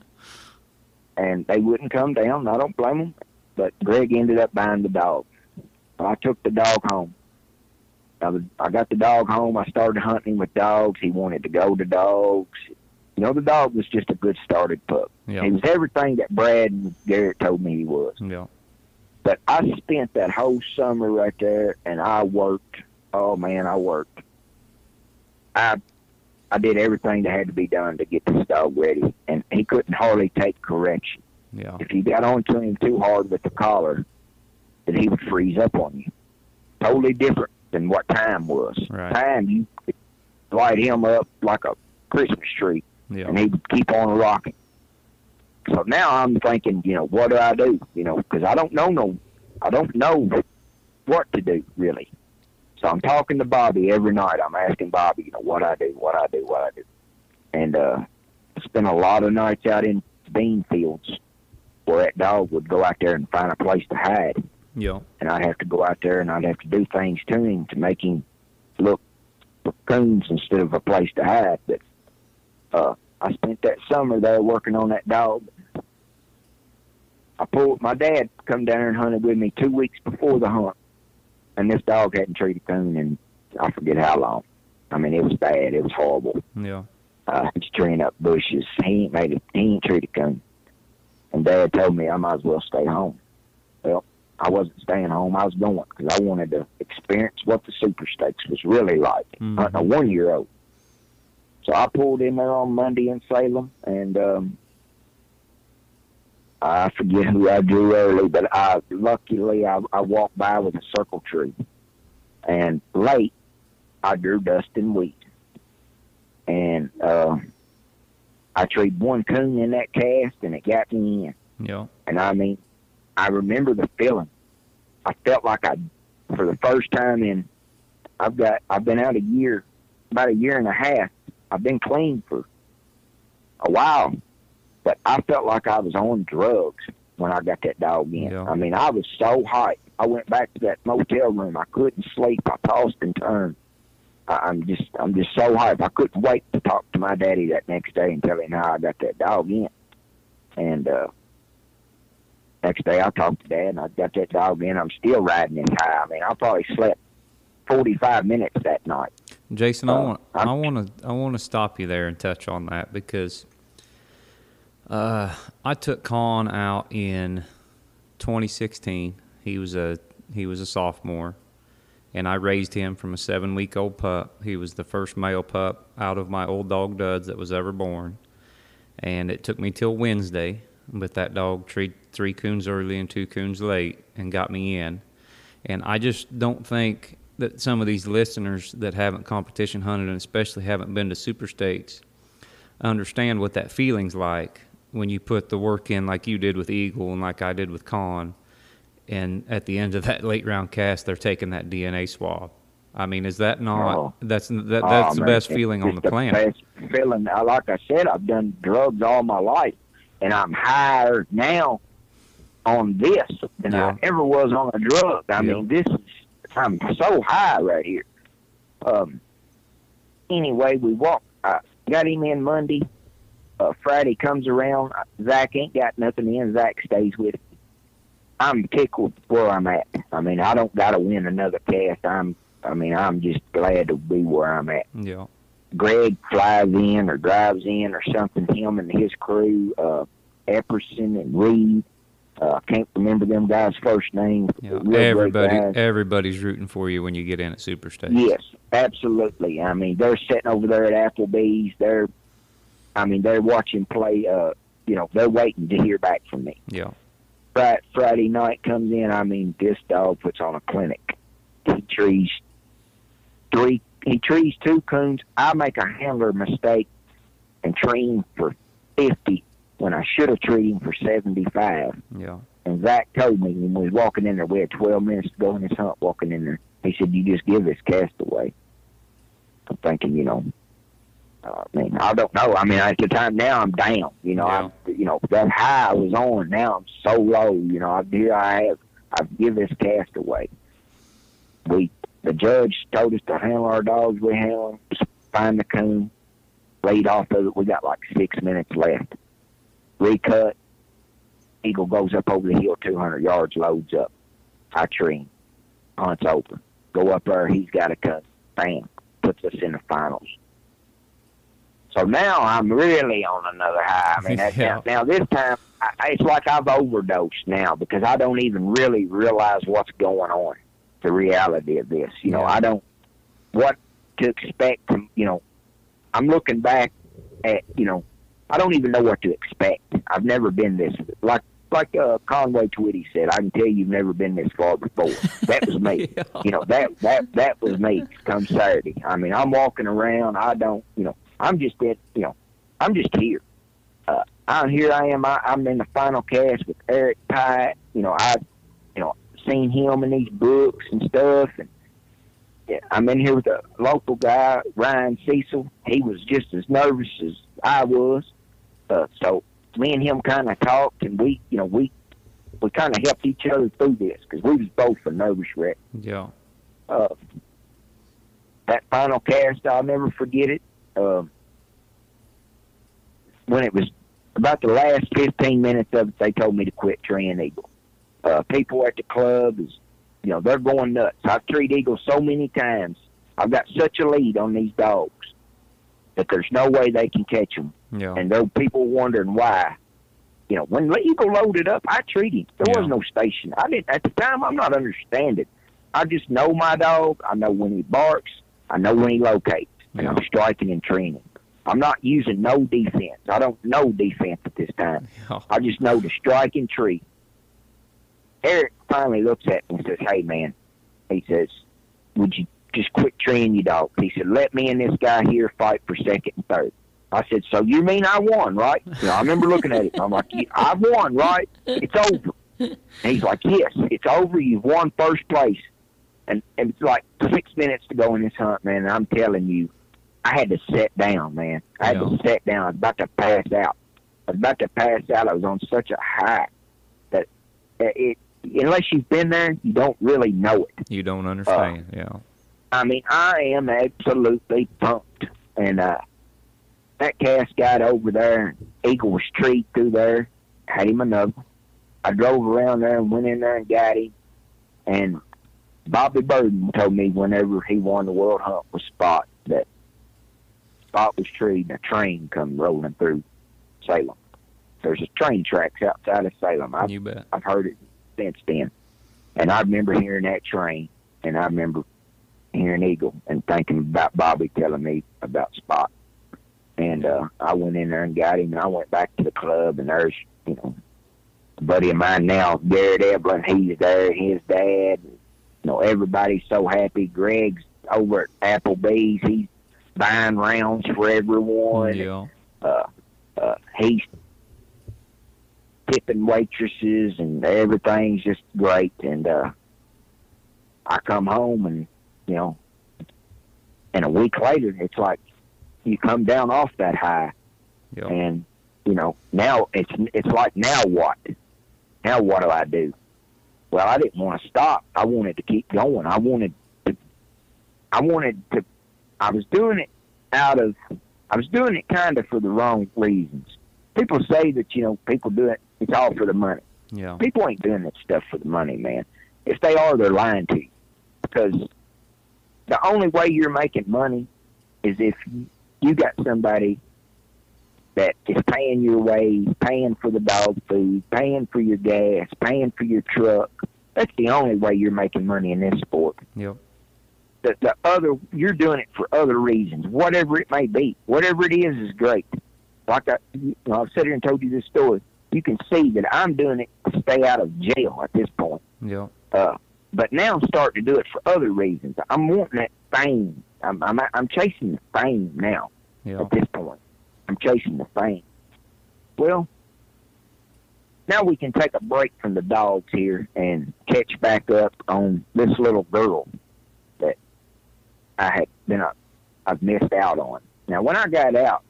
Speaker 2: And they wouldn't come down. I don't blame them. But Greg ended up buying the dog. I took the dog home. I got the dog home. I started hunting him with dogs. He wanted to go to dogs. The dog was just a good started pup.
Speaker 1: Yeah.
Speaker 2: He was everything that Brad and Garrett told me he was.
Speaker 1: Yeah.
Speaker 2: But I spent that whole summer right there, and I worked. Oh, man, I worked. I did everything that had to be done to get this dog ready, and he couldn't hardly take correction.
Speaker 1: Yeah.
Speaker 2: If you got onto him too hard with the collar, then he would freeze up on you. Totally different than what Time was.
Speaker 1: Right.
Speaker 2: Time, you could light him up like a Christmas tree, and he would keep on rocking. So now I'm thinking, what do I do? Because I don't know what to do, really. So I'm talking to Bobby every night. I'm asking Bobby, what I do. And spent a lot of nights out in bean fields where that dog would go out there and find a place to hide.
Speaker 1: Yeah.
Speaker 2: And I'd have to go out there and I'd have to do things to him to make him look for coons instead of a place to hide. But I spent that summer there working on that dog. My dad come down there and hunted with me 2 weeks before the hunt. And this dog hadn't treated coon in I forget how long. I mean, it was bad. It was horrible.
Speaker 1: Yeah.
Speaker 2: He's treeing up bushes. He ain't treated coon. And Dad told me I might as well stay home. Well, I wasn't staying home. I was going because I wanted to experience what the super stakes was really like.
Speaker 1: Mm-hmm.
Speaker 2: Hunting a 1-year-old. So I pulled in there on Monday in Salem, and I forget who I drew early, but luckily I walked by with a circle tree. And late, I drew Dustin Wheat. and I treed one coon in that cast, and it got me in.
Speaker 1: Yeah.
Speaker 2: And I mean, I remember the feeling. I felt like for the first time in, I've been out about a year and a half. I've been clean for a while, but I felt like I was on drugs when I got that dog in.
Speaker 1: Yeah.
Speaker 2: I mean, I was so hyped. I went back to that motel room. I couldn't sleep. I tossed and turned. I'm just so hyped. I couldn't wait to talk to my daddy that next day and tell him how I got that dog in. And next day I talked to Dad, and I got that dog in. I'm still riding this high. I mean, I probably slept 45 minutes that night.
Speaker 1: Jason, I want to stop you there and touch on that, because I took Con out in 2016. He was a sophomore, and I raised him from a 7-week-old pup. He was the first male pup out of my old dog Duds that was ever born, and it took me till Wednesday. But that dog treated 3 coons early and 2 coons late and got me in. And I just don't think that some of these listeners that haven't competition hunted, and especially haven't been to super states, understand what that feeling's like when you put the work in like you did with Eagle and like I did with Con, and at the end of that late round cast they're taking that DNA swab. I mean, is that not that's the best feeling on the planet?
Speaker 2: Best feeling. Like I said, I've done drugs all my life, and I'm higher now on this than I ever was on a drug. I mean, I'm so high right here. Anyway, we walked. I got him in Monday. Friday comes around. Zach ain't got nothing in. Zach stays with me. I'm tickled where I'm at. I mean, I don't got to win another cast. I'm just glad to be where I'm at.
Speaker 1: Yeah.
Speaker 2: Greg flies in or drives in or something. Him and his crew, Epperson and Reed. I can't remember them guys' first names.
Speaker 1: Yeah. Everybody's rooting for you when you get in at Super States.
Speaker 2: Yes, absolutely. I mean, they're sitting over there at Applebee's. They're watching play. They're waiting to hear back from me.
Speaker 1: Yeah.
Speaker 2: Friday night comes in. I mean, this dog puts on a clinic. He trees 2 coons. I make a handler mistake and tree him for 50 when I should have treated him for 75.
Speaker 1: Yeah.
Speaker 2: And Zach told me when we was walking in there, we had 12 minutes to go in this hunt walking in there. He said, "You just give this cast away." I'm thinking, I don't know. I mean, at the time now I'm down. That high I was on. Now I'm so low. I've give this cast away. The judge told us to handle our dogs. We handle them. Just find the coon, laid off of it. We got like 6 minutes left. Recut. Eagle goes up over the hill 200 yards, loads up. I tree him. Hunt's over. Go up there. He's got a cut. Bam. Puts us in the finals. So now I'm really on another high. I mean, now this time, it's like I've overdosed now because I don't even really realize what's going on, the reality of this. I don't, what to expect. I'm looking back at, I don't even know what to expect. I've never been this, like Conway Twitty said, I can tell you've never been this far before. That was me. That was me come Saturday. I mean, I'm walking around. I don't, I'm just I'm just here. Here I am. I'm in the final cast with Eric Pye. I've seen him in these books and stuff. And I'm in here with a local guy, Ryan Cecil. He was just as nervous as I was. So me and him kind of talked, and we kind of helped each other through this because we was both a nervous wreck.
Speaker 1: Yeah.
Speaker 2: That final cast, I'll never forget it. When it was about the last 15 minutes of it, they told me to quit treeing eagle. People at the club they're going nuts. I've treed eagles so many times. I've got such a lead on these dogs that there's no way they can catch them.
Speaker 1: Yeah.
Speaker 2: And there are people wondering why. When the eagle loaded up, I treated him. There was no station. I didn't at the time. I'm not understanding. I just know my dog. I know when he barks. I know when he locates. And I'm striking and treating. I'm not using no defense. I don't know defense at this time.
Speaker 1: Yeah.
Speaker 2: I just know to strike and treat. Eric finally looks at me and says, "Hey, man," he says, just quit treeing you dogs. He said, let me and this guy here fight for second and third. I said, so you mean I won, right? I remember looking at it. I'm like, I've won, right? It's over. And he's like, yes, it's over. You've won first place. And it's like 6 minutes to go in this hunt, man. And I'm telling you, I had to sit down, man. I had to sit down. I was about to pass out. I was on such a high that unless you've been there, you don't really know it.
Speaker 1: You don't understand, yeah.
Speaker 2: I mean, I am absolutely pumped. And that cast got over there. Eagle was treed through there. Had him another. I drove around there and went in there and got him. And Bobby Burden told me whenever he won the world hunt with Spot that Spot was treed and a train come rolling through Salem. There's a train tracks outside of Salem.
Speaker 1: You bet.
Speaker 2: I've heard it since then. And I remember hearing that train, and I remember hearing Eagle and thinking about Bobby telling me about Spot. And I went in there and got him, and I went back to the club, and there's, a buddy of mine now, Garrett Evelyn, he's there, his dad. Everybody's so happy. Greg's over at Applebee's. He's buying rounds for everyone.
Speaker 1: Yeah.
Speaker 2: He's tipping waitresses, and everything's just great. And I come home, and, and a week later, it's like you come down off that high.
Speaker 1: Yep.
Speaker 2: And, now it's like, now what? Now what do I do? Well, I didn't want to stop. I wanted to keep going. I was doing it kind of for the wrong reasons. People say that, people do it, it's all for the money.
Speaker 1: Yeah.
Speaker 2: People ain't doing that stuff for the money, man. If they are, they're lying to you. Because the only way you're making money is if you got somebody that is paying your way, paying for the dog food, paying for your gas, paying for your truck. That's the only way you're making money in this sport.
Speaker 1: Yep.
Speaker 2: You're doing it for other reasons, whatever it may be. Whatever it is great. Like I've sat here and told you this story. You can see that I'm doing it to stay out of jail at this point.
Speaker 1: Yeah.
Speaker 2: But now I'm starting to do it for other reasons. I'm wanting that fame. I'm chasing the fame now.
Speaker 1: Yeah.
Speaker 2: At this point. I'm chasing the fame. Well, now we can take a break from the dogs here and catch back up on this little girl that I've missed out on. Now, when I got out,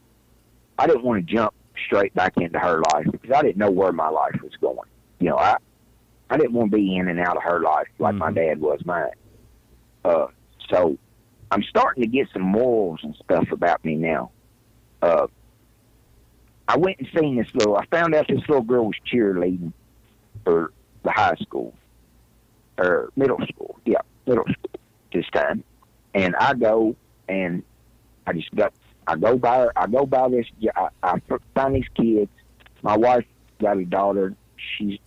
Speaker 2: I didn't want to jump straight back into her life because I didn't know where my life was going. I didn't want to be in and out of her life like my dad was mine. So I'm starting to get some morals and stuff about me now. I went and seen I found out this little girl was cheerleading for the high school, or middle school. Yeah, middle school this time. And I go and I go by this, I find these kids. My wife got a daughter. She's,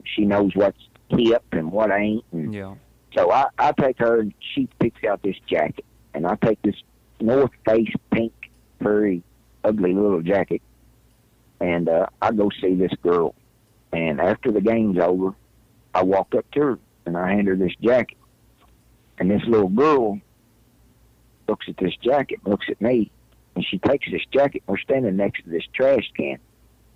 Speaker 2: she knows what's hip and what ain't. And
Speaker 1: yeah.
Speaker 2: So I take her and she picks out this jacket. And I take this North Face pink, furry, ugly little jacket. And I go see this girl. And after the game's over, I walk up to her and I hand her this jacket. And this little girl looks at this jacket, looks at me, and she takes this jacket. We're standing next to this trash can.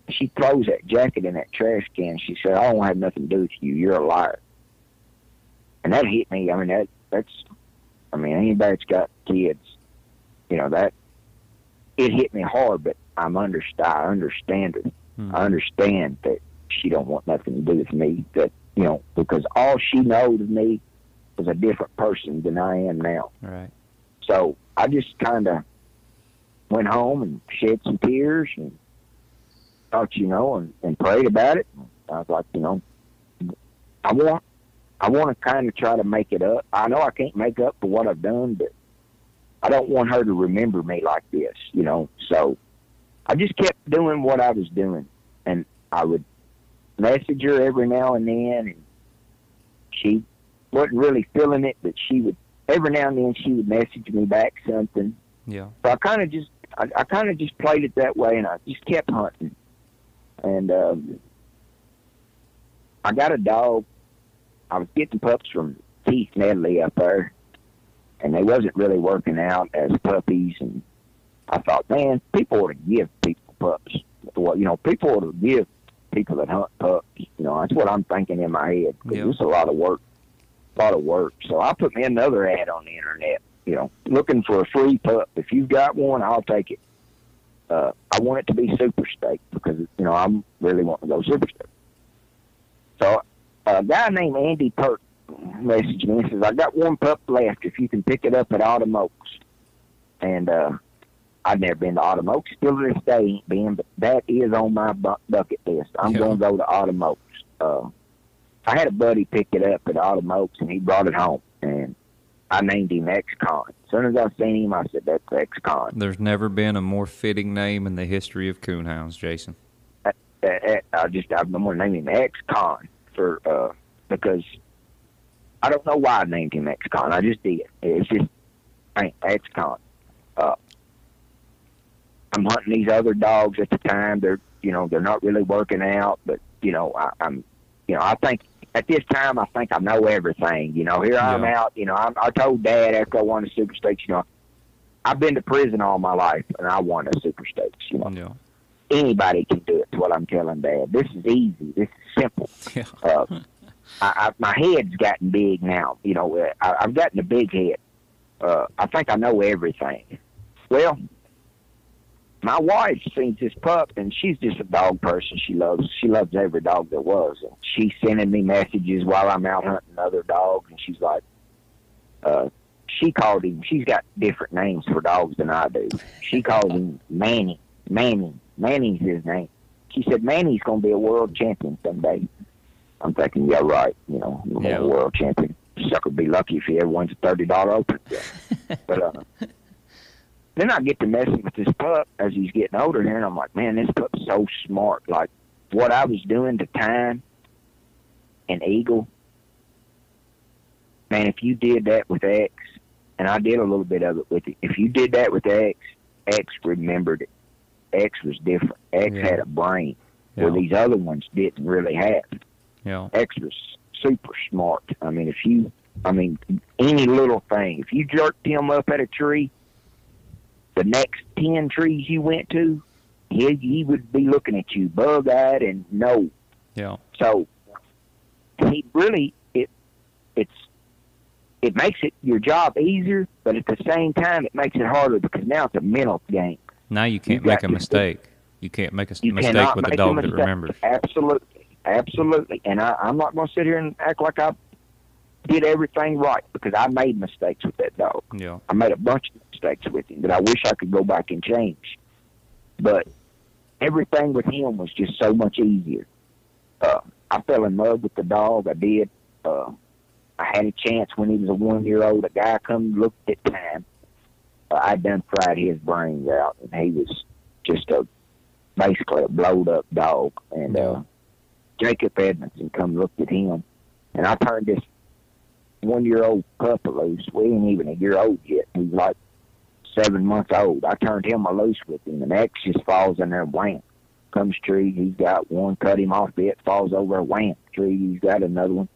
Speaker 2: She throws that jacket in that trash can. She said, I don't have nothing to do with you. You're a liar. And that hit me. I mean, anybody that's got kids, that it hit me hard, but I understand her. I understand that she don't want nothing to do with me, that, because all she knows of me is a different person than I am now.
Speaker 1: Right.
Speaker 2: So I just kind of went home and shed some tears and thought, and prayed about it. I was like, I want to kind of try to make it up. I know I can't make up for what I've done, but I don't want her to remember me like this, So I just kept doing what I was doing. And I would message her every now and then, and she wasn't really feeling it, but every now and then she would message me back something.
Speaker 1: Yeah.
Speaker 2: So I kind of just played it that way, and I just kept hunting. And I got a dog. I was getting pups from Keith Medley up there, and they wasn't really working out as puppies. And I thought, man, people ought to give people pups. Well, you know, people ought to give people that hunt pups. You know, that's what I'm thinking in my head. Cause it's a lot of work. So I put me another ad on the internet, you know, looking for a free pup. If you've got one, I'll take it. I want it to be super staked because, you know, I'm really wanting to go super staked. So a guy named Andy Perk messaged me and says, I got one pup left if you can pick it up at Autumn Oaks. And I've never been to Autumn Oaks. Still to this day ain't been, but that is on my bucket list. I'm going to go to Autumn Oaks. I had a buddy pick it up at Autumn Oaks, and he brought it home, and I named him X-Con. As soon as I seen him, I said, that's X-Con.
Speaker 1: There's never been a more fitting name in the history of coonhounds, Jason.
Speaker 2: I'm going to name him X-Con because I don't know why I named him X-Con. I just did. It's just X-Con. I'm hunting these other dogs at the time. They're not really working out, but, you know, I think at this time, I think I know everything. You know, here I'm out. You know, I told Dad after I won the Super Stakes, you know, I've been to prison all my life, and I won a Super Stakes. You know, anybody can do it. Is what I'm telling Dad. This is easy. This is simple. My head's gotten big now. You know, I've gotten a big head. I think I know everything. Well, my wife sees this pup, and she's just a dog person. She loves every dog there was. And she's sending me messages while I'm out hunting other dogs, and she's like, she called him. She's got different names for dogs than I do. She calls him Manny. Manny's his name. She said Manny's gonna be a world champion someday. I'm thinking, yeah, right. You know, a world champion. Sucker be lucky if he ever wins a $30 open. But then I get to messing with this pup as he's getting older here, and I'm like, man, this pup's so smart. Like, what I was doing to Time and Eagle, man, if you did that with X, and I did a little bit of it with it, if you did that with X, X remembered it. X was different. X had a brain where these other ones didn't really have. X was super smart. I mean, any little thing, if you jerked him up at a tree, the next 10 trees you went to, he would be looking at you bug-eyed and know. So he really, it makes it your job easier, but at the same time it makes it harder because now it's a mental game.
Speaker 1: Now you can't make a mistake. You can't make a mistake with the dog that remembers.
Speaker 2: Absolutely. And I'm not going to sit here and act like I did everything right because I made mistakes with that dog. I made a bunch of mistakes with him that I wish I could go back and change. But everything with him was just so much easier. I fell in love with the dog. I did. I had a chance when he was a 1-year-old. A guy come and looked at Time. I'd done fried his brains out, and he was just basically a blowed-up dog. And Jacob Edmondson come looked at him, and I turned this 1-year-old pup loose. We ain't even a year old yet. He's like 7 months old. I turned him loose with him, and X just falls in there, wham. Comes tree, he's got one, cut him off bit, falls over, wham. Tree, he's got another one.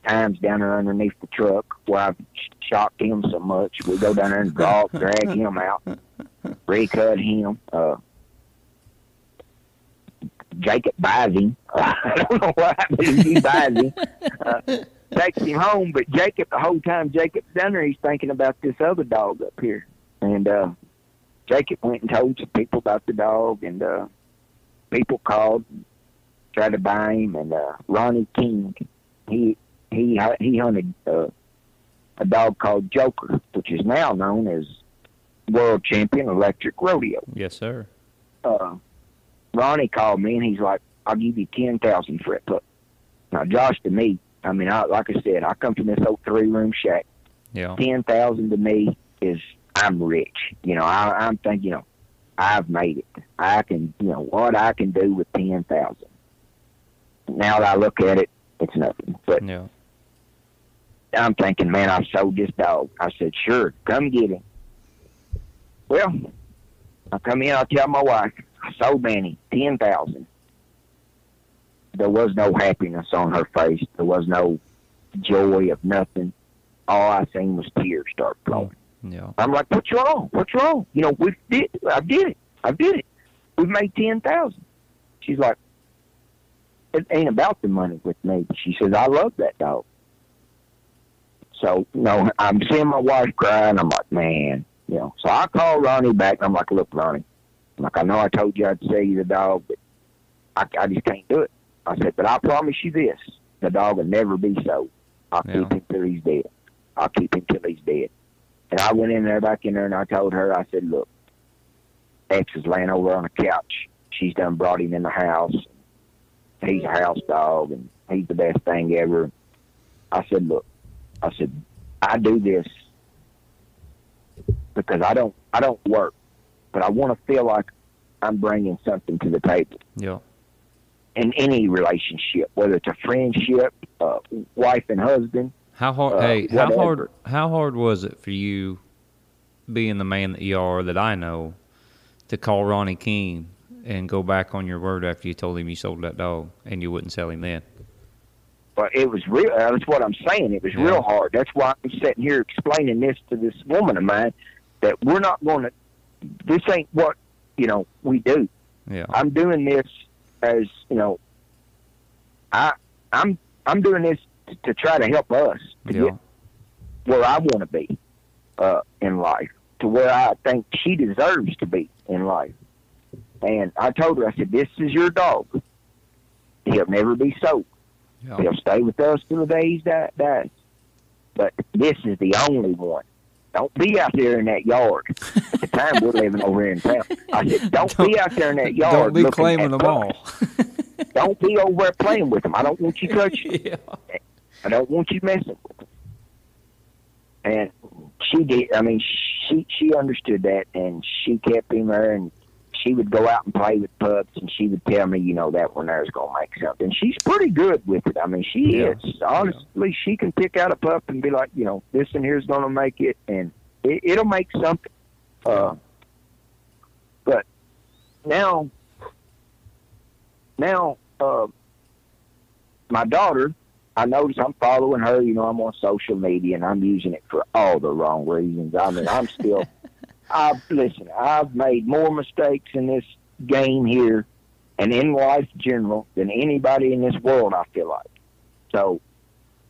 Speaker 2: Time's down there underneath the truck where I've shocked him so much. We go down there and drag him out, recut him. Jacob buys him. I don't know why, but he buys him. Takes him home, but Jacob, the whole time Jacob's down there, he's thinking about this other dog up here. And Jacob went and told some people about the dog, and people called, tried to buy him. And Ronnie King, he hunted a dog called Joker, which is now known as World Champion Electric Rodeo.
Speaker 1: Yes, sir.
Speaker 2: Ronnie called me, and he's like, I'll give you $10,000 for it. But now, Josh, to me, I mean, like I said, I come from this old 3-room shack. $10,000 to me is, I'm rich. You know, I'm thinking, you know, I've made it. I can, you know, what I can do with $10,000. Now that I look at it, it's nothing. But I'm thinking, man, I sold this dog. I said, sure, come get him. Well, I come in, I tell my wife, I sold Manny $10,000. There was no happiness on her face. There was no joy of nothing. all I seen was tears start flowing.
Speaker 1: Yeah.
Speaker 2: I'm like, what's wrong? What's wrong? You know, I did it. We've made 10,000. She's like, it ain't about the money with me. She says, I love that dog. So, you know, I'm seeing my wife cry, and I'm like, man, you know. So I call Ronnie back, and I'm like, look, Ronnie, I'm like, I know I told you I'd sell you the dog, but I just can't do it. I said, but I promise you this, the dog will never be sold. I'll keep him till he's dead. I'll keep him till he's dead. And I went back in there, and I told her, I said, look, X is laying over on the couch. She's done brought him in the house. He's a house dog, and he's the best thing ever. I said, look, I do this because I don't work, but I want to feel like I'm bringing something to the table.
Speaker 1: Yeah.
Speaker 2: In any relationship, whether it's a friendship, wife and husband.
Speaker 1: How hard was it for you, being the man that you are, that I know, to call Ronnie King and go back on your word after you told him you sold that dog and you wouldn't sell him then?
Speaker 2: But it was real. That's what I'm saying. It was real hard. That's why I'm sitting here explaining this to this woman of mine, that we're not going to. This ain't what, you know, we do.
Speaker 1: Yeah.
Speaker 2: I'm doing this as, you know, I'm doing this to try to help us to get where I want to be in life, to where I think she deserves to be in life. And I told her, I said, this is your dog. He'll never be sold. Yeah. He'll stay with us till the day he dies. But this is the only one. Don't be out there in that yard. At the time, we're living over here in town. I said, don't be out there in that yard.
Speaker 1: Don't be claiming them all.
Speaker 2: Don't be over there playing with them. I don't want you touching them. Yeah. I don't want you messing with them. And she did. I mean, she understood that, and she kept him there, and she would go out and play with pups, and she would tell me, you know, that one there's going to make something. She's pretty good with it. I mean, she is. Honestly, she can pick out a pup and be like, you know, this one here's going to make it, and it'll make something. But now, my daughter, I notice I'm following her. You know, I'm on social media, and I'm using it for all the wrong reasons. I mean, I'm still... Listen, I've made more mistakes in this game here and in life general than anybody in this world, I feel like. So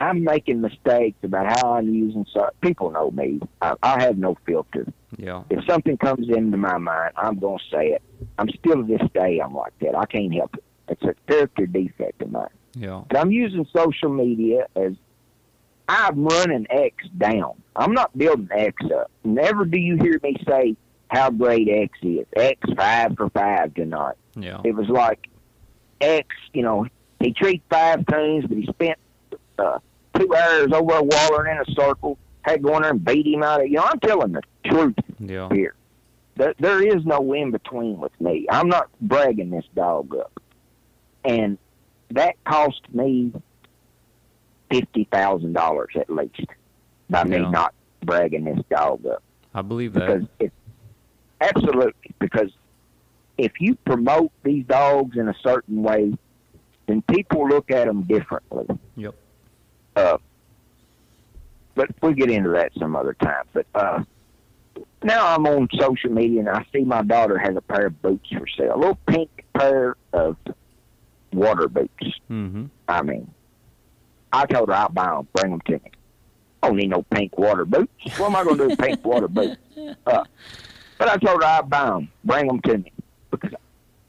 Speaker 2: I'm making mistakes about how I'm using. People know me. I have no filter.
Speaker 1: Yeah.
Speaker 2: If something comes into my mind, I'm going to say it. I'm still to this day, I'm like that. I can't help it. It's a character defect of mine.
Speaker 1: Yeah.
Speaker 2: But I'm using social media as I'm running X down. I'm not building X up. Never do you hear me say how great X is. X 5 for 5 tonight.
Speaker 1: Yeah.
Speaker 2: It was like X, you know, he treated 5 coons, but he spent 2 hours over wallering in a circle, had to go in there and beat him out of it. You know, I'm telling the truth here. There is no in between with me. I'm not bragging this dog up. And that cost me $50,000 at least by me not bragging this dog up.
Speaker 1: I believe that.
Speaker 2: Absolutely. Because if you promote these dogs in a certain way, then people look at them differently.
Speaker 1: Yep.
Speaker 2: But we'll get into that some other time. But now I'm on social media, and I see my daughter has a pair of boots for sale. A little pink pair of water boots.
Speaker 1: Mm-hmm.
Speaker 2: I mean, I told her I'll buy them, bring them to me. I don't need no pink water boots. What am I going to do with pink water boots? But I told her I'll buy them, bring them to me, because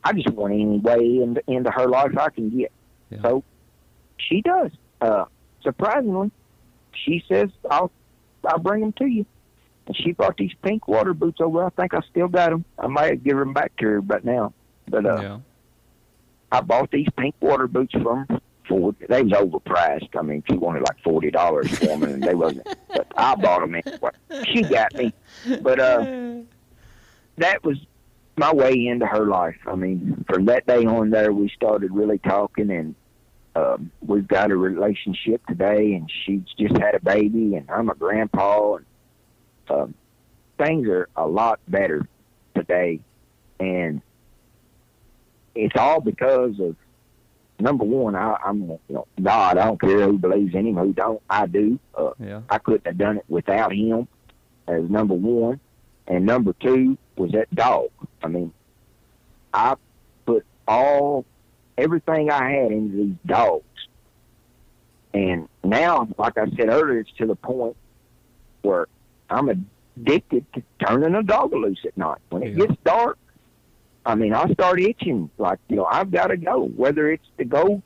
Speaker 2: I just want any way into her life I can get. Yeah. So she does. Surprisingly, she says, I'll bring them to you. And she brought these pink water boots over. I think I still got them. I might give them back to her but now. But I bought these pink water boots from her. They was overpriced. I mean, she wanted like $40 for them, and they wasn't. But I bought them anyway. She got me. But that was my way into her life. I mean, from that day on there, we started really talking, and we've got a relationship today, and she's just had a baby, and I'm a grandpa, and things are a lot better today. And it's all because of number one, I'm God. I don't care who believes in him, who don't. I do. I couldn't have done it without him as number one. And number two was that dog. I mean, I put everything I had into these dogs. And now, like I said earlier, it's to the point where I'm addicted to turning a dog loose at night. When it gets dark, I mean, I start itching. Like, I've got to go. Whether it's to go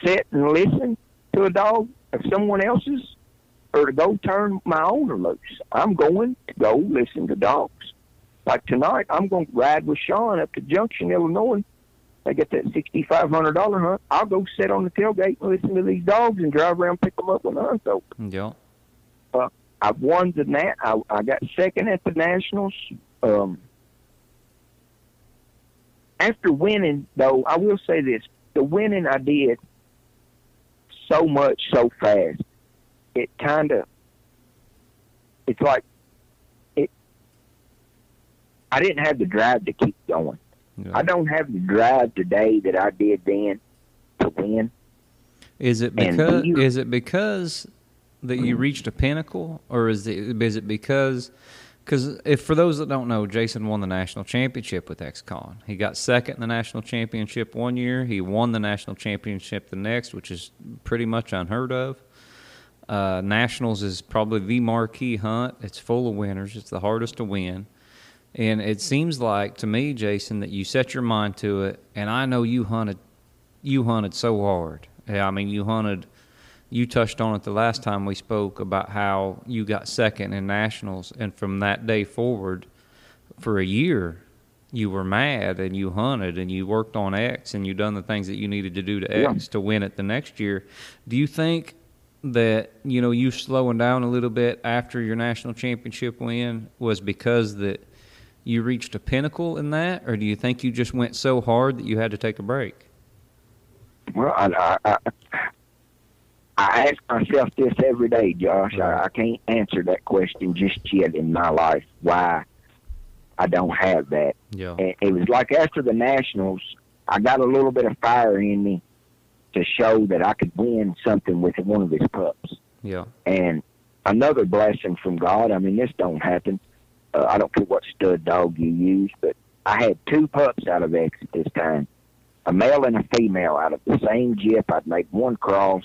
Speaker 2: sit and listen to a dog of someone else's or to go turn my own loose, I'm going to go listen to dogs. Like tonight, I'm going to ride with Sean up to Junction, Illinois. They get that $6,500 hunt. I'll go sit on the tailgate and listen to these dogs and drive around and pick them up when the hunt's over.
Speaker 1: Yeah.
Speaker 2: I've won the I got second at the Nationals. After winning, though, I will say this. The winning I did so much so fast, it's like I didn't have the drive to keep going. Yeah. I don't have the drive today that I did then to win.
Speaker 1: Is it because that you reached a pinnacle, or is it because if for those that don't know, Jason won the national championship with XCon. He got second in the national championship one year. He won the national championship the next, which is pretty much unheard of. Nationals is probably the marquee hunt. It's full of winners. It's the hardest to win. And it seems like to me, Jason, that you set your mind to it. And I know you hunted so hard. Yeah, I mean, you touched on it the last time we spoke about how you got second in nationals. And from that day forward, for a year, you were mad and you hunted and you worked on X and you done the things that you needed to do to X to win it the next year. Do you think that, you slowing down a little bit after your national championship win was because that you reached a pinnacle in that, or do you think you just went so hard that you had to take a break?
Speaker 2: Well, I ask myself this every day, Josh. I can't answer that question just yet in my life, why I don't have that.
Speaker 1: Yeah.
Speaker 2: And it was like after the Nationals, I got a little bit of fire in me to show that I could win something with one of his pups.
Speaker 1: Yeah.
Speaker 2: And another blessing from God, I mean, this don't happen. I don't care what stud dog you use, but I had two pups out of X at this time, a male and a female out of the same jip. I'd make one cross.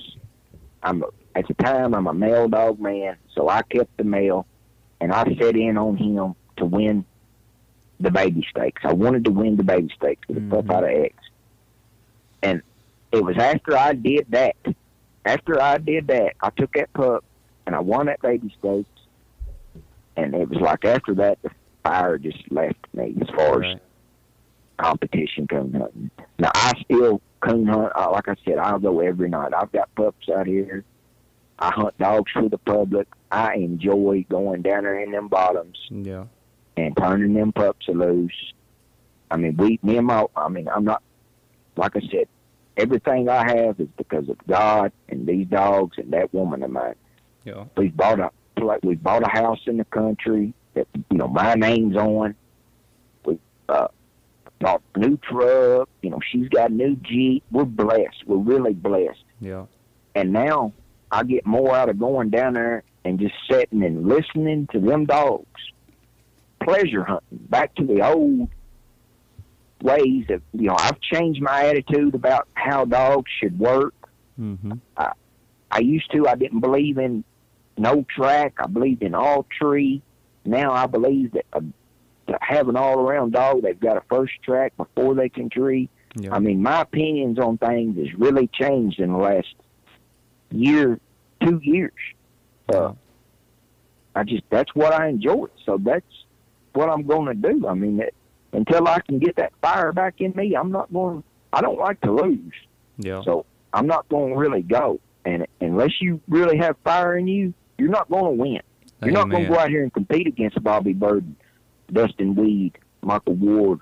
Speaker 2: At the time, I'm a male dog man, so I kept the male, and I set in on him to win the baby stakes. I wanted to win the baby stakes with a pup out of X. And it was after I did that. After I did that, I took that pup, and I won that baby stakes. And it was like after that, the fire just left me as far as competition coon hunting. Now, I still coon hunt. Like I said, I'll go every night. I've got pups out here. I hunt dogs for the public. I enjoy going down there in them bottoms and turning them pups loose. I mean, I'm not, like I said, everything I have is because of God and these dogs and that woman of mine.
Speaker 1: Yeah.
Speaker 2: We bought a house in the country that, my name's on. We bought a new truck. She's got a new Jeep. We're blessed. We're really blessed.
Speaker 1: Yeah.
Speaker 2: And now I get more out of going down there and just sitting and listening to them dogs. Pleasure hunting. Back to the old ways of, I've changed my attitude about how dogs should work.
Speaker 1: Mm-hmm.
Speaker 2: I used to, I didn't believe in no track. I believed in all tree. Now I believe that to have an all-around dog, they've got a first track before they can tree.
Speaker 1: Yeah.
Speaker 2: I mean, my opinions on things has really changed in the last year, 2 years. That's what I enjoy. So that's what I'm going to do. I mean, until I can get that fire back in me, I don't like to lose.
Speaker 1: Yeah.
Speaker 2: So I'm not going to really go. And unless you really have fire in you, you're not going to win. You're not going to go out here and compete against Bobby Burden, Dustin Weed, Michael Ward.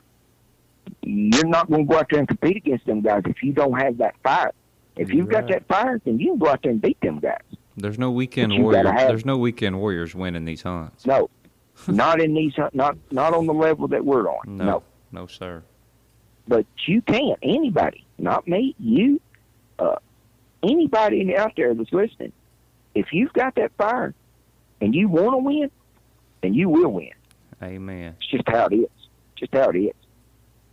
Speaker 2: You're not going to go out there and compete against them guys if you don't have that fire. If you've got that fire, then you can go out there and beat them guys.
Speaker 1: There's no weekend warriors. There's no weekend warriors winning these hunts.
Speaker 2: No, not in these hunts. Not on the level that we're on.
Speaker 1: No, sir.
Speaker 2: But you can't. Anybody, not me, you, anybody out there that's listening, if you've got that fire and you want to win, then you will win.
Speaker 1: Amen.
Speaker 2: It's just how it is. Just how it is.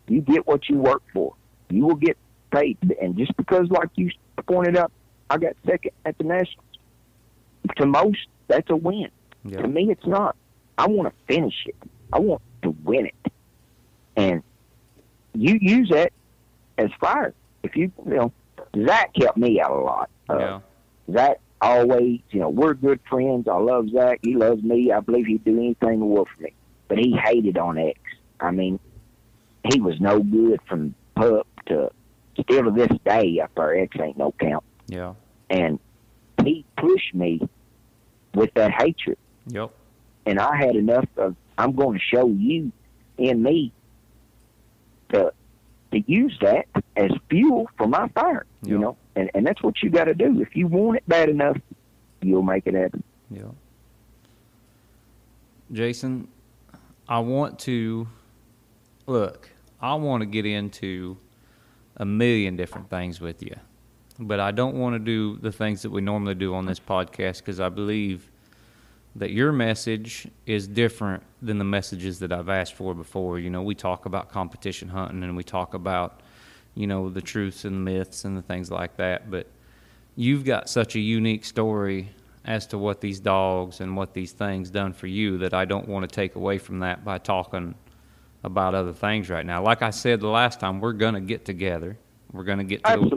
Speaker 2: You get what you work for. You will get paid. And just because, like you pointed out, I got second at the Nationals, to most, that's a win.
Speaker 1: Yep.
Speaker 2: To me, it's not. I want to finish it. I want to win it. And you use that as fire. If you know, Zach helped me out a lot.
Speaker 1: Yeah.
Speaker 2: Zach always, we're good friends. I love Zach. He loves me. I believe he'd do anything in the world for me. But he hated on X. I mean, he was no good from pup to still to this day after X ain't no count.
Speaker 1: Yeah.
Speaker 2: And he pushed me with that hatred.
Speaker 1: Yep.
Speaker 2: And I had enough of, I'm going to show you and me to use that as fuel for my fire,
Speaker 1: Yep.
Speaker 2: And that's what you got to do. If you want it bad enough, you'll make it happen.
Speaker 1: Yeah. Jason, I want to get into a million different things with you, but I don't want to do the things that we normally do on this podcast because I believe that your message is different than the messages that I've asked for before. We talk about competition hunting and we talk about, the truths and myths and the things like that, but you've got such a unique story as to what these dogs and what these things done for you that I don't want to take away from that by talking about other things right now. Like I said the last time, we're going to get together. We're going to get to the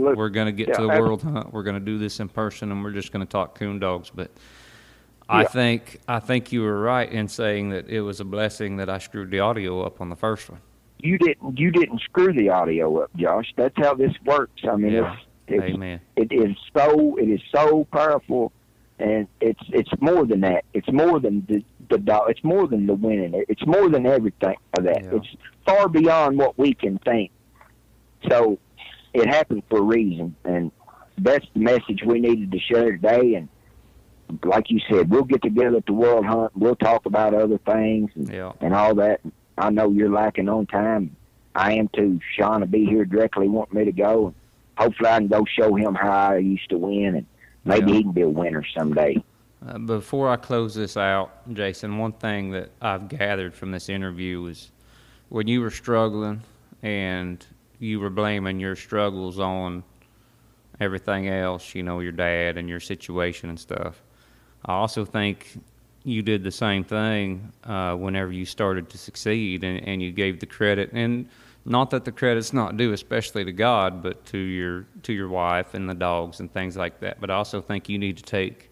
Speaker 1: world hunt. We're going to do this in person, and we're just going to talk coon dogs. But I think you were right in saying that it was a blessing that I screwed the audio up on the first one.
Speaker 2: You didn't screw the audio up, Josh. That's how this works. I mean,
Speaker 1: Amen.
Speaker 2: It is so powerful, and it's more than that. It's more than the dog. It's more than the winning. It's more than everything of that.
Speaker 1: Yeah.
Speaker 2: It's far beyond what we can think. So it happened for a reason, and that's the message we needed to share today. And like you said, we'll get together at the World Hunt. We'll talk about other things and all that. I know you're lacking on time. I am too. Sean will be here directly, want me to go. Hopefully I can go show him how I used to win, and maybe he can be a winner someday.
Speaker 1: Before I close this out, Jason, one thing that I've gathered from this interview is when you were struggling and you were blaming your struggles on everything else, your dad and your situation and stuff, I also think you did the same thing whenever you started to succeed, and you gave the credit, and not that the credit's not due, especially to God, but to your wife and the dogs and things like that. But I also think you need to take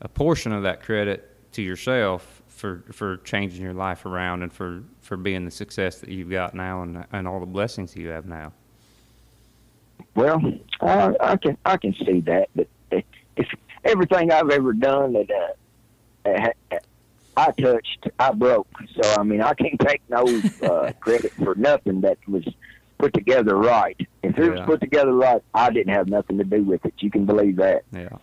Speaker 1: a portion of that credit to yourself for changing your life around and for being the success that you've got now and all the blessings you have now.
Speaker 2: Well, I can see that, but if everything I've ever done that I touched, I broke. So I mean, I can't take no credit for nothing that was put together right. If it was put together right, I didn't have nothing to do with it. You can believe that.
Speaker 1: Yeah.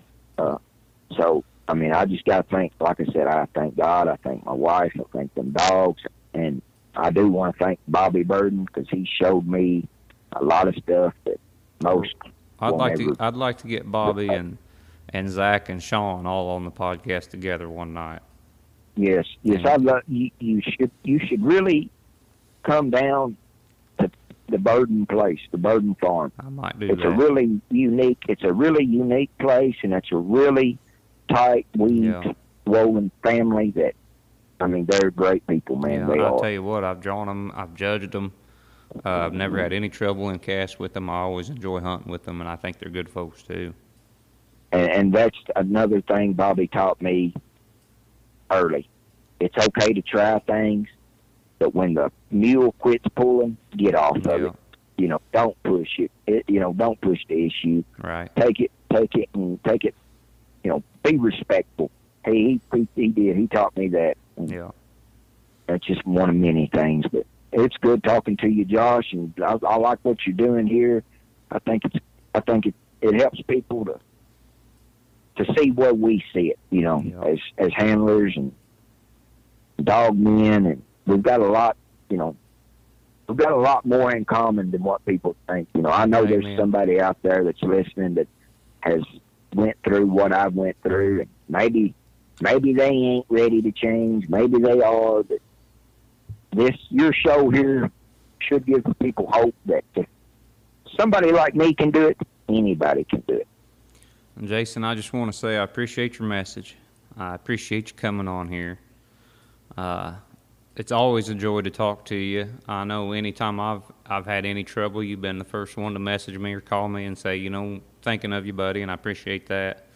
Speaker 2: So I mean, I just got to thank, like I said, I thank God, I thank my wife, I thank them dogs, and I do want to thank Bobby Burden because he showed me a lot of stuff that most.
Speaker 1: I'd like to get Bobby and Zach and Sean all on the podcast together one night.
Speaker 2: Yes. I'd love you should really come down to the Burden place, the Burden Farm.
Speaker 1: I might do
Speaker 2: that. It's a really unique place, and it's a really tight, woven family that, I mean, they're great people, man.
Speaker 1: Yeah, I'll tell you what, I've drawn them, I've judged them. I've never had any trouble in cast with them. I always enjoy hunting with them, and I think they're good folks too.
Speaker 2: And that's another thing Bobby taught me early. It's okay to try things, but when the mule quits pulling, get off of it. Don't push it. Don't push the issue.
Speaker 1: Right.
Speaker 2: Take it. Be respectful. He did. He taught me that. And that's just one of many things. But it's good talking to you, Josh, and I like what you're doing here. I think it helps people to see where we see it. As handlers and dog men, and we've got a lot we've got a lot more in common than what people think. You know, I know
Speaker 1: Amen.
Speaker 2: there's somebody out there that's listening that has went through what I went through. And maybe they ain't ready to change. Maybe they are. But your show here should give people hope that if somebody like me can do it, anybody can do it.
Speaker 1: And Jason, I just want to say I appreciate your message. I appreciate you coming on here. It's always a joy to talk to you. I know anytime I've had any trouble, you've been the first one to message me or call me and say, you know, thinking of you, buddy, and I appreciate that.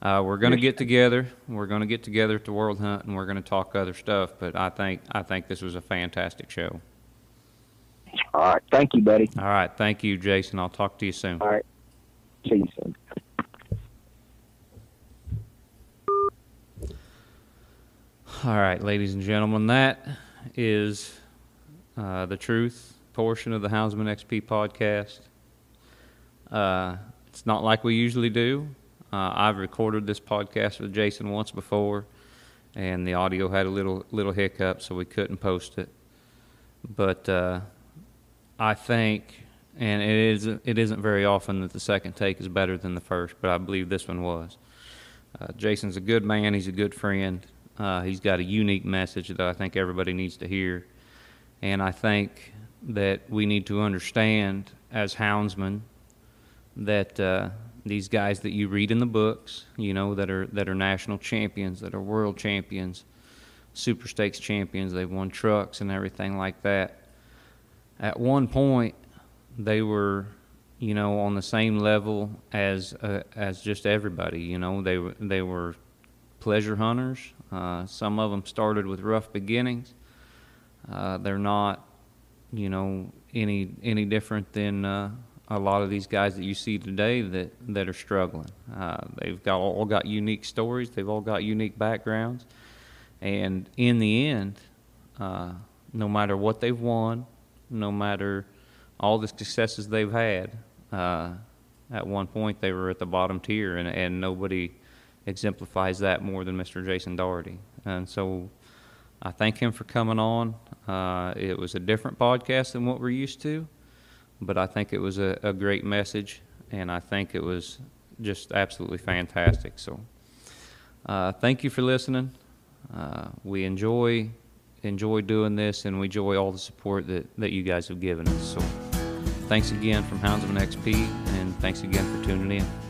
Speaker 1: We're going to get together. We're going to get together at the World Hunt, and we're going to talk other stuff. But I think this was a fantastic show.
Speaker 2: All right. Thank you, buddy.
Speaker 1: All right. Thank you, Jason. I'll talk to you soon.
Speaker 2: All right. See you soon.
Speaker 1: All right, ladies and gentlemen, that is the truth portion of the Houndsman XP podcast. It's not like we usually do. I've recorded this podcast with Jason once before, and the audio had a little hiccup, so we couldn't post it. But I think, and it isn't very often that the second take is better than the first, but I believe this one was. Jason's a good man. He's a good friend. He's got a unique message that I think everybody needs to hear. And I think that we need to understand as houndsmen that these guys that you read in the books, you know, that are national champions, that are world champions, super stakes champions, they've won trucks and everything like that. At one point, they were, you know, on the same level as just everybody. You know, they were pleasure hunters. Some of them started with rough beginnings. They're not, you know, any different than a lot of these guys that you see today that are struggling. They've all got unique stories. They've all got unique backgrounds. And in the end, no matter what they've won, no matter all the successes they've had, at one point they were at the bottom tier, and nobody exemplifies that more than Mr. Jason Daugherty. And so I thank him for coming on. It was a different podcast than what we're used to, but I think it was a great message, and I think it was just absolutely fantastic. So thank you for listening. We enjoy doing this, and we enjoy all the support that you guys have given us. So thanks again from Houndsman XP, and thanks again for tuning in.